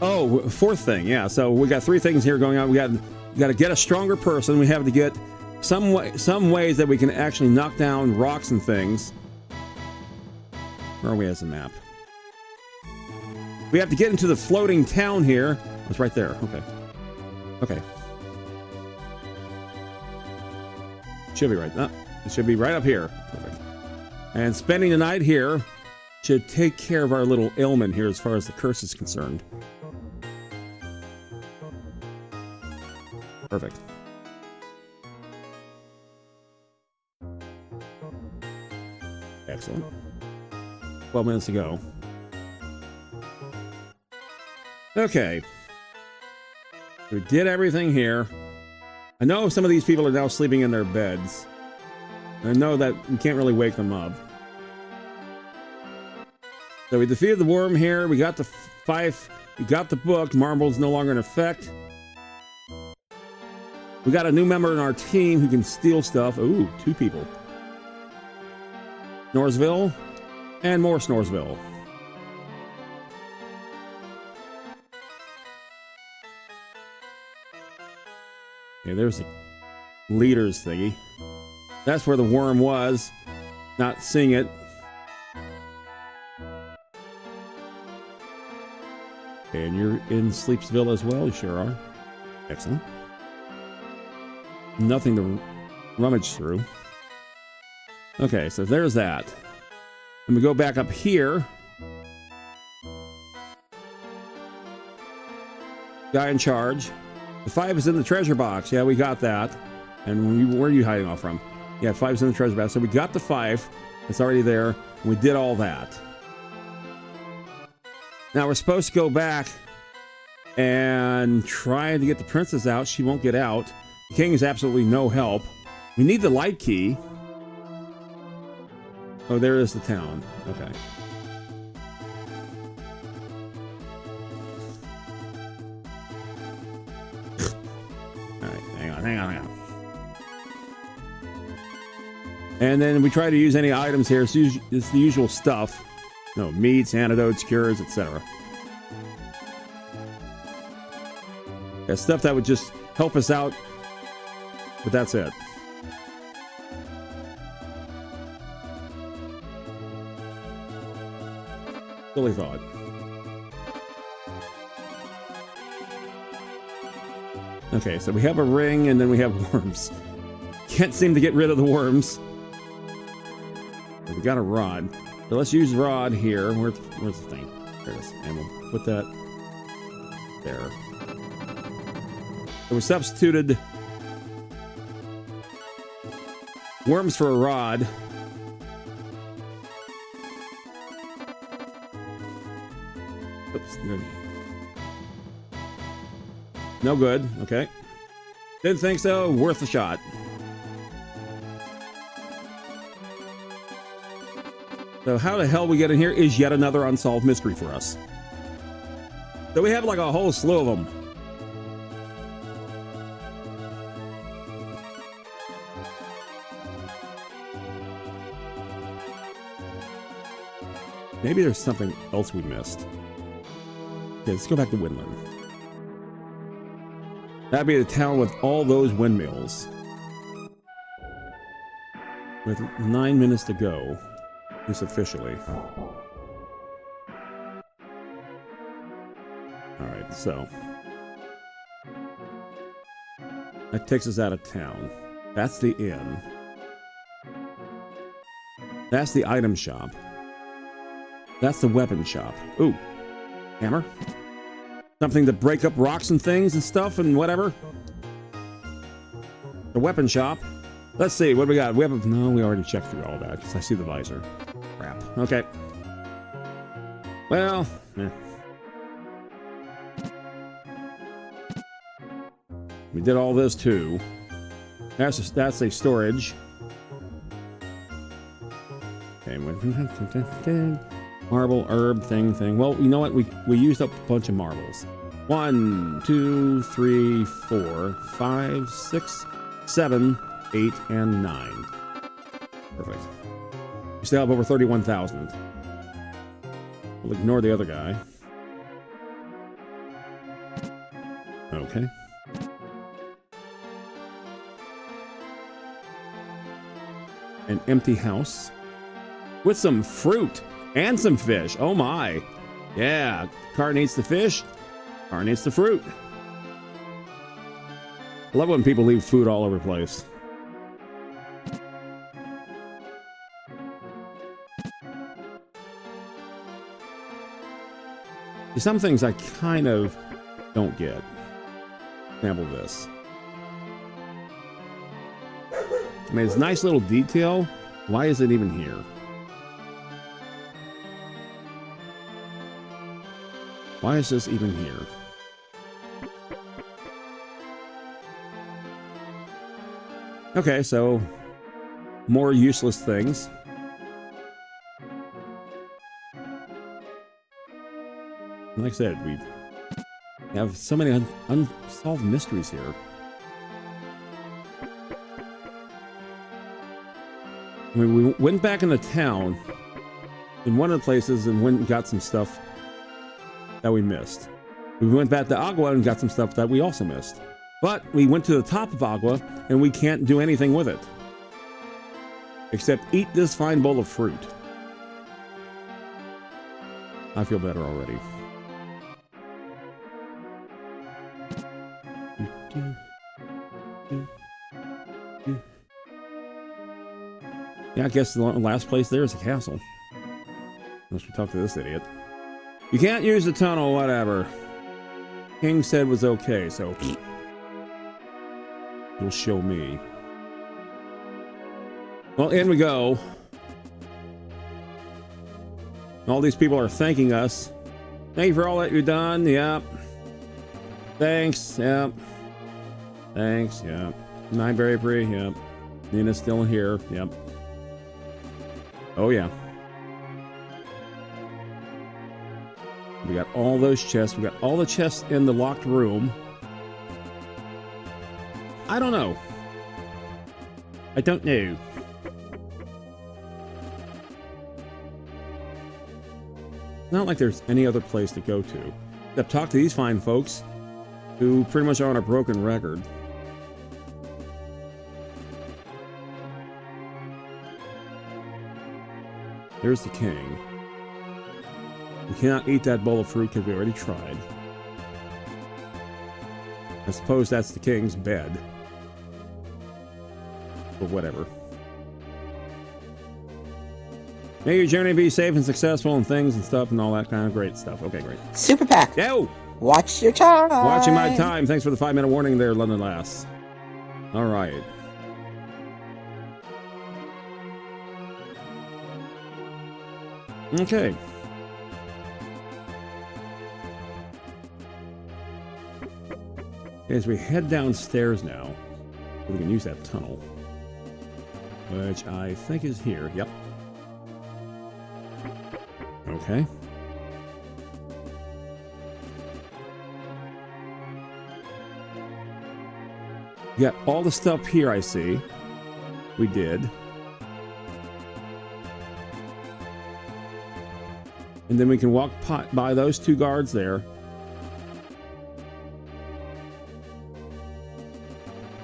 Oh, fourth thing, yeah. So we got 3 things here going on. We got to get a stronger person. We have to get some ways that we can actually knock down rocks and things. Where are we as a map? We have to get into the floating town here. It's right there. Okay. Okay. Should be right. No, it should be right up here. Perfect. And spending the night here should take care of our little ailment here as far as the curse is concerned. Perfect. Excellent. 12 minutes to go. Okay. We did everything here. I know some of these people are now sleeping in their beds. I know that we can't really wake them up. So we defeated the worm here. We got the fife. We got the book. Marble's no longer in effect. We got a new member in our team who can steal stuff. Ooh, 2 people. Snoresville and more Snoresville. Okay, there's the leaders thingy. That's where the worm was. Not seeing it. Okay, and you're in Sleepsville as well? You sure are. Excellent. Nothing to rummage through. Okay, so there's that. And we go back up here. Guy in charge. The 5 is in the treasure box. Yeah, we got that. And where are you hiding off from? Yeah, 5 is in the treasure box. So we got the 5. It's already there. We did all that. Now we're supposed to go back and try to get the princess out. She won't get out. The king is absolutely no help. We need the light key. Oh, there is the town. Okay. Alright, hang on. And then we try to use any items here. It's the usual stuff. No, meats, antidotes, cures, etc. Yeah, stuff that would just help us out. But that's it. Silly thought. Okay, so we have a ring and then we have worms. Can't seem to get rid of the worms. But we got a rod. So let's use rod here. Where's the thing? There it is. And we'll put that there. So we substituted worms for a rod. Oops. No good. Okay. Didn't think so. Worth a shot. So how the hell we get in here is yet another unsolved mystery for us. So we have like a whole slew of them. Maybe there's something else we missed. Okay, let's go back to Windland. That'd be the town with all those windmills. With 9 minutes to go, at least officially. Alright, so. That takes us out of town. That's the inn. That's the item shop. That's the weapon shop. Ooh. Hammer. Something to break up rocks and things and stuff and whatever. The weapon shop. Let's see, what do we got? We have no, we already checked through all that because I see the visor. Crap. Okay. Well, we did all this too. That's a storage. Okay, marble, herb, thing. Well, you know what? We used up a bunch of marbles. 1, 2, 3, 4, 5, 6, 7, 8, and 9. Perfect. We still have over 31,000. We'll ignore the other guy. Okay. An empty house with some fruit and some fish. Oh my. Yeah. Cart needs the fish. Cart needs the fruit. I love when people leave food all over the place. Some things I kind of don't get. Example this. I mean, it's a nice little detail. Why is it even here? Why is this even here? Okay, so more useless things. Like I said, we have so many unsolved mysteries here. I mean, we went back into town in one of the places and went and got some stuff that we missed. We went back to Agua and got some stuff that we also missed. But we went to the top of Agua and we can't do anything with it. Except eat this fine bowl of fruit. I feel better already. Yeah, I guess the last place there is a castle. Unless we talk to this idiot. You can't use the tunnel, whatever. King said was okay, so you'll show me. Well, in we go. All these people are thanking us. Thank you for all that you've done. Yep. Thanks. Yep. Thanks. Yep. Nine Berry. Yep. Nina's still here. Yep. Oh yeah. We got all those chests. We got all the chests in the locked room. I don't know. I don't know. Not like there's any other place to go to. Except talk to these fine folks who pretty much are on a broken record. There's the king. We cannot eat that bowl of fruit because we already tried. I suppose that's the king's bed. Or whatever. May your journey be safe and successful and things and stuff and all that kind of great stuff. Okay, great. Super Pack. Yo! Watch your time. Watching my time. Thanks for the 5-minute warning there, London Lass. All right. Okay. As we head downstairs now, we can use that tunnel, which I think is here. Yep. Okay. We got all the stuff here, I see. We did. And then we can walk by those two guards there.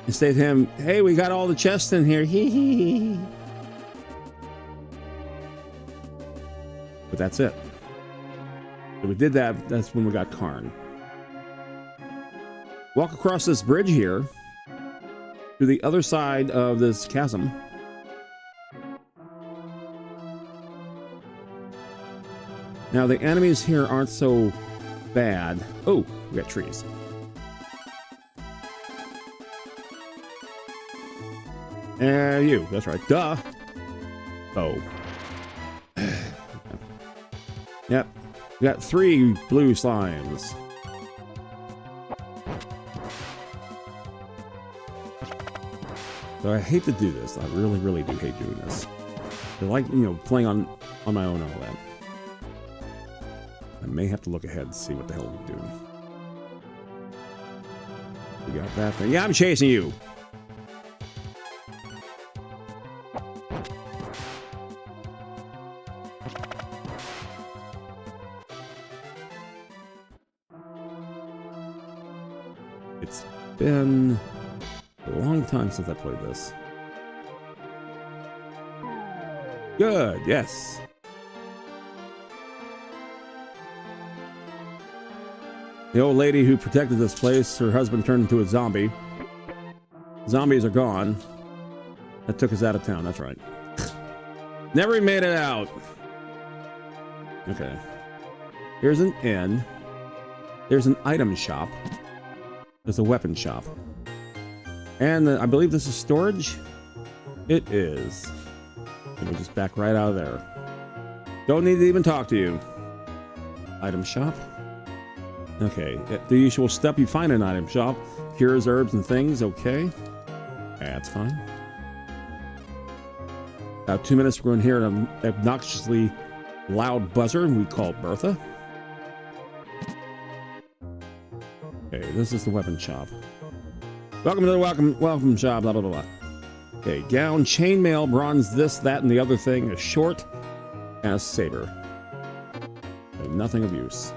And say to him, hey, we got all the chests in here. Hee hee. But that's it. So we did that. That's when we got Karn. Walk across this bridge here to the other side of this chasm. Now the enemies here aren't so bad. Oh, we got trees. You. That's right. Duh. Oh. Yep. We got 3 blue slimes. So I hate to do this. I really, really do hate doing this. I like, you know, playing on my own and all that. I may have to look ahead and see what the hell we're doing. We got that thing. Yeah, I'm chasing you. been a long time since I played this. Good, yes. The old lady who protected this place, her husband turned into a zombie. Zombies are gone. That took us out of town, that's right. Never made it out. Okay. Here's an inn. There's an item shop. There's a weapon shop. And I believe this is storage? It is. Let me just back right out of there. Don't need to even talk to you. Item shop. Okay, the usual stuff you find in an item shop. Cures, herbs, and things. Okay. That's fine. About 2 minutes, we're going to hear an obnoxiously loud buzzer we call Bertha. Okay, this is the weapon shop. Welcome to the welcome shop, blah, blah, blah, blah. Okay, gown, chainmail, bronze, this, that, and the other thing, a short, and a saber. Okay, nothing of use.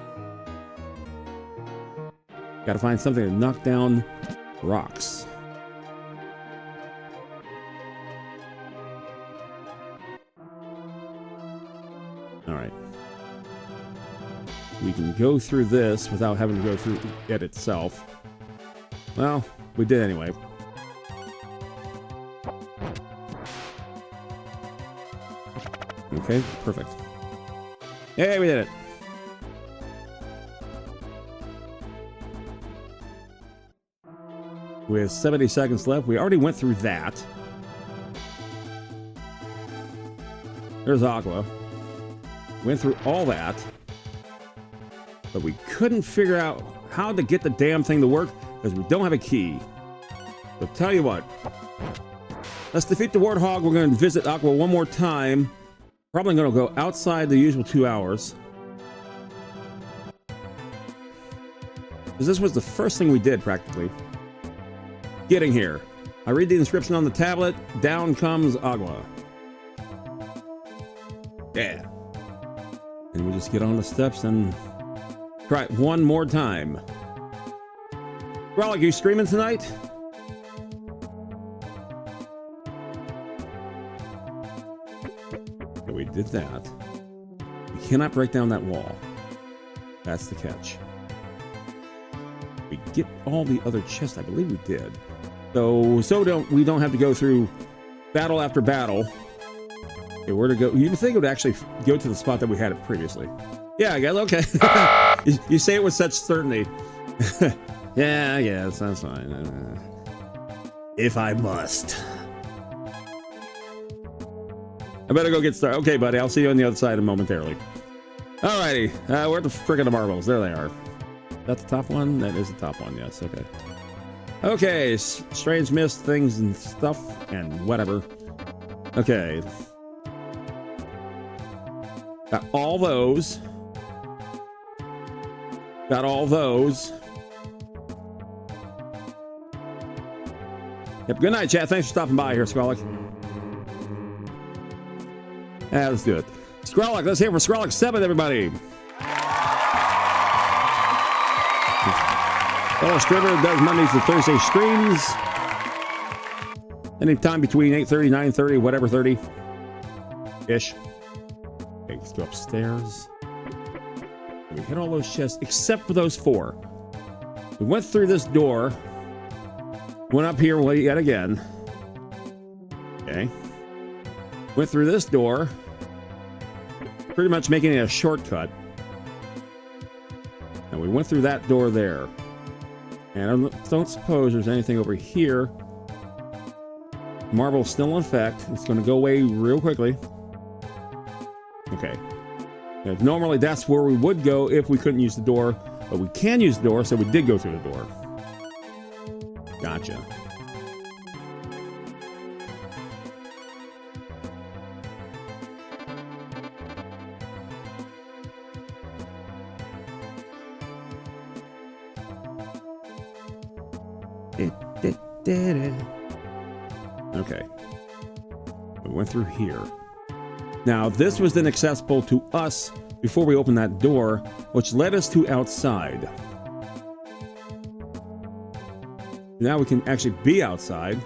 Gotta find something to knock down rocks. Alright. We can go through this without having to go through it itself. Well, we did anyway. Okay, perfect. Hey, we did it. With 70 seconds left, we already went through that. There's Aqua. Went through all that. But we couldn't figure out how to get the damn thing to work because we don't have a key. So tell you what. Let's defeat the Warthog. We're going to visit Aqua one more time. Probably going to go outside the usual 2 hours. Because this was the first thing we did, practically. Getting here. I read the inscription on the tablet. Down comes Agua. Yeah. And we just get on the steps and try it one more time. Rollick, you streaming tonight? Okay, we did that. We cannot break down that wall. That's the catch. We get all the other chests. I believe we did. So we don't have to go through battle after battle. Okay, where to go? You'd think it would actually go to the spot that we had it previously. Yeah, I guess. Okay. you say it with such certainty. Yeah, that's fine. If I must. I better go get started. Okay, buddy. I'll see you on the other side momentarily. Alrighty. Where the frickin' marbles? There they are. That's the top one? That is the top one, yes. Okay. Okay, strange mist, things and stuff, and whatever. Okay. Got all those. Got all those. Yep, good night, chat. Thanks for stopping by here, Skrullick. Yeah, let's do it. Skrullick, let's hear for Skrullick 7, everybody. Fellow streamer does Mondays to Thursday streams. Anytime between 8:30, 9:30, whatever 30-ish. Okay, let's go upstairs. We hit all those chests except for those 4. We went through this door. Went up here yet again. Okay. Went through this door. Pretty much making it a shortcut. And we went through that door there. And I don't suppose there's anything over here. Marble's still in effect. It's going to go away real quickly. Okay. Now, normally that's where we would go if we couldn't use the door. But we can use the door, so we did go through the door. Gotcha. Okay. We went through here. Now, this was inaccessible to us before we opened that door, which led us to outside. Now we can actually be outside.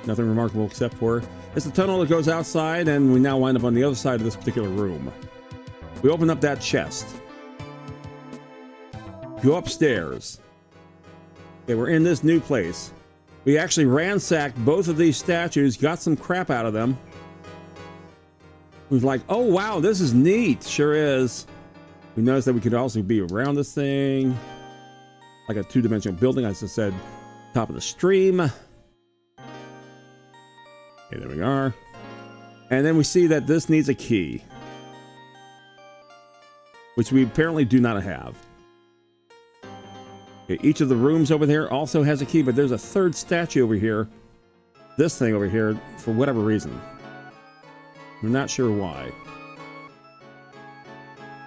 Nothing remarkable except for it's the tunnel that goes outside, and we now wind up on the other side of this particular room. We open up that chest. Go upstairs. Okay, we're in this new place. We actually ransacked both of these statues, got some crap out of them. We was like, oh wow, this is neat. Sure is. We noticed that we could also be around this thing. Like a two-dimensional building, as I said, top of the stream. Okay, there we are. And then we see that this needs a key, which we apparently do not have. Okay, each of the rooms over there also has a key, but there's a third statue over here. This thing over here, for whatever reason. I'm not sure why.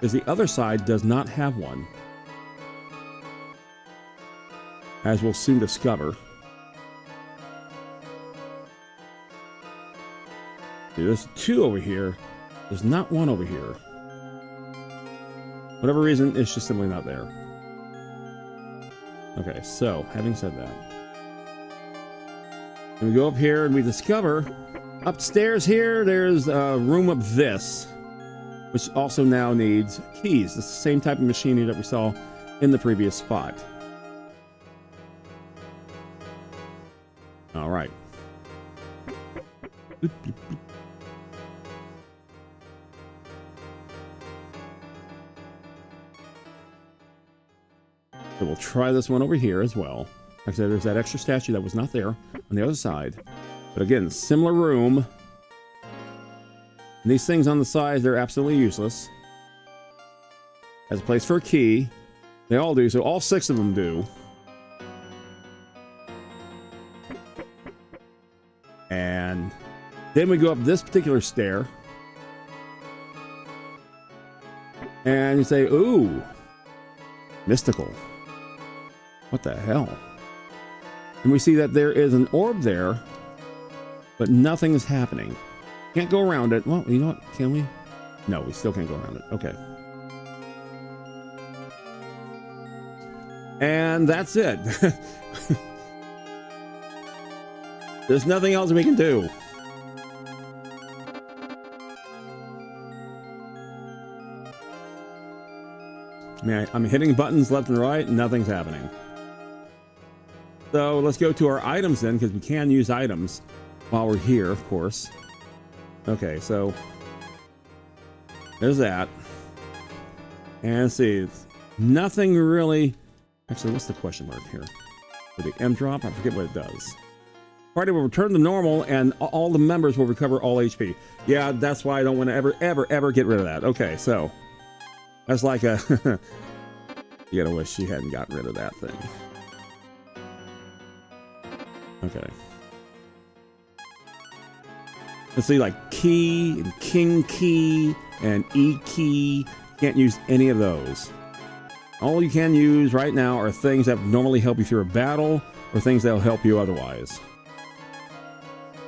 Because the other side does not have one. As we'll soon discover. There's two over here. There's not one over here. Whatever reason, it's just simply not there. Okay, so, having said that. And we go up here and we discover upstairs here, there's a room up this, which also now needs keys. It's the same type of machinery that we saw in the previous spot. All right. So we'll try this one over here as well. Like I said, there's that extra statue that was not there on the other side. But again, similar room. And these things on the side, they're absolutely useless. Has a place for a key. They all do, so all 6 of them do. And then we go up this particular stair. And you say, ooh, mystical. What the hell? And we see that there is an orb there, but nothing is happening. Can't go around it. Well, you know what? Can we? No, we still can't go around it. Okay. And that's it. There's nothing else we can do. I mean, I'm hitting buttons left and right, and nothing's happening. So let's go to our items then, because we can use items while we're here, of course. Okay, so there's that. And let's see, nothing really. Actually, what's the question mark here? For the M drop, I forget what it does. Party will return to normal, and all the members will recover all HP. Yeah, that's why I don't want to ever get rid of that. Okay, so that's like a. You gotta wish she hadn't gotten rid of that thing. Okay. Let's see, like key and king key and E key. Can't use any of those. All you can use right now are things that normally help you through a battle or things that will help you otherwise.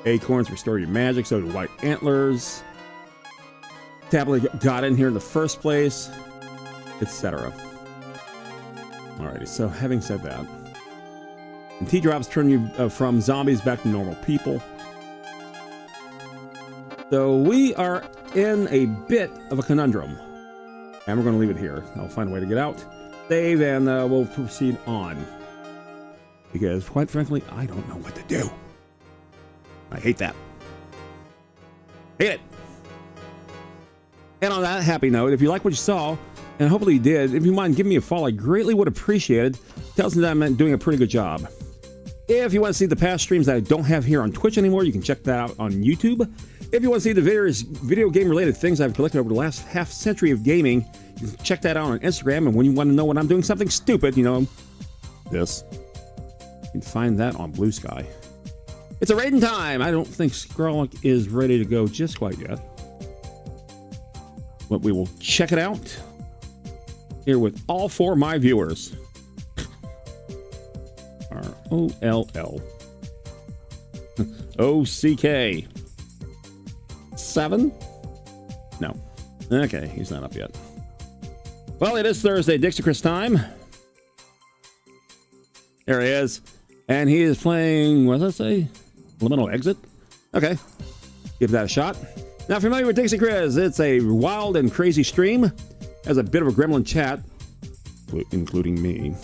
Acorns restore your magic, so do white antlers. Tablet got in here in the first place, etc. Alrighty, so having said that, and T-drops turn you from zombies back to normal people. So we are in a bit of a conundrum, and we're going to leave it here. I'll find a way to get out, save, and we'll proceed on. Because, quite frankly, I don't know what to do. I hate that. Hate it. And on that happy note, if you like what you saw, and hopefully you did, if you mind giving me a follow, I greatly would appreciate it. Tells me that I'm doing a pretty good job. If you want to see the past streams that I don't have here on Twitch anymore, you can check that out on YouTube. If you want to see the various video game related things I've collected over the last half century of gaming, you can check that out on Instagram. And when you want to know when I'm doing something stupid, you know, this, you can find that on Blue Sky. It's a raiding time. I don't think Skrullock is ready to go just quite yet. But we will check it out here with all 4 of my viewers. R-O-L-L. O-C-K. 7? No. Okay, he's not up yet. Well, it is Thursday, Dixie Chris time. There he is. And he is playing, what does that say? Liminal Exit? Okay. Give that a shot. Now, familiar with Dixie Chris, it's a wild and crazy stream. Has a bit of a gremlin chat, including me.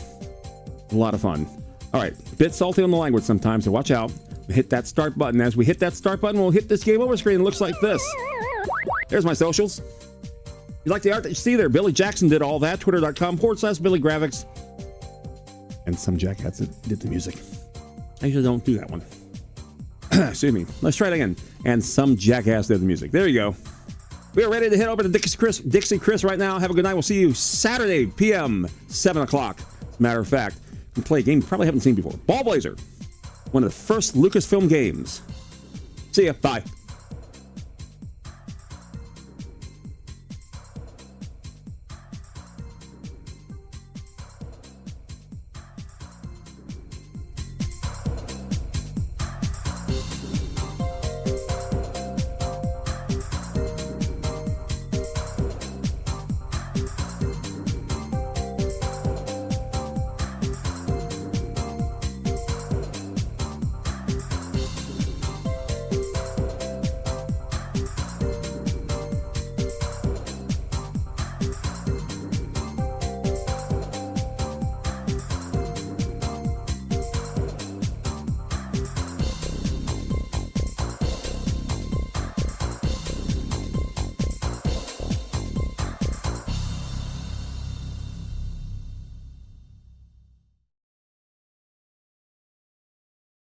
A lot of fun. All right, bit salty on the language sometimes, so watch out. Hit that start button. As we hit that start button, we'll hit this game over screen. It looks like this. There's my socials. You like the art that you see there? Billy Jackson did all that. Twitter.com/Billy Graphics. And some jackass did the music. I usually don't do that one. Excuse me. Let's try it again. And some jackass did the music. There you go. We are ready to head over to Dixie Chris right now. Have a good night. We'll see you Saturday, p.m., 7 o'clock. As a matter of fact, we play a game you probably haven't seen before. Ball Blazer. One of the first Lucasfilm games. See ya. Bye.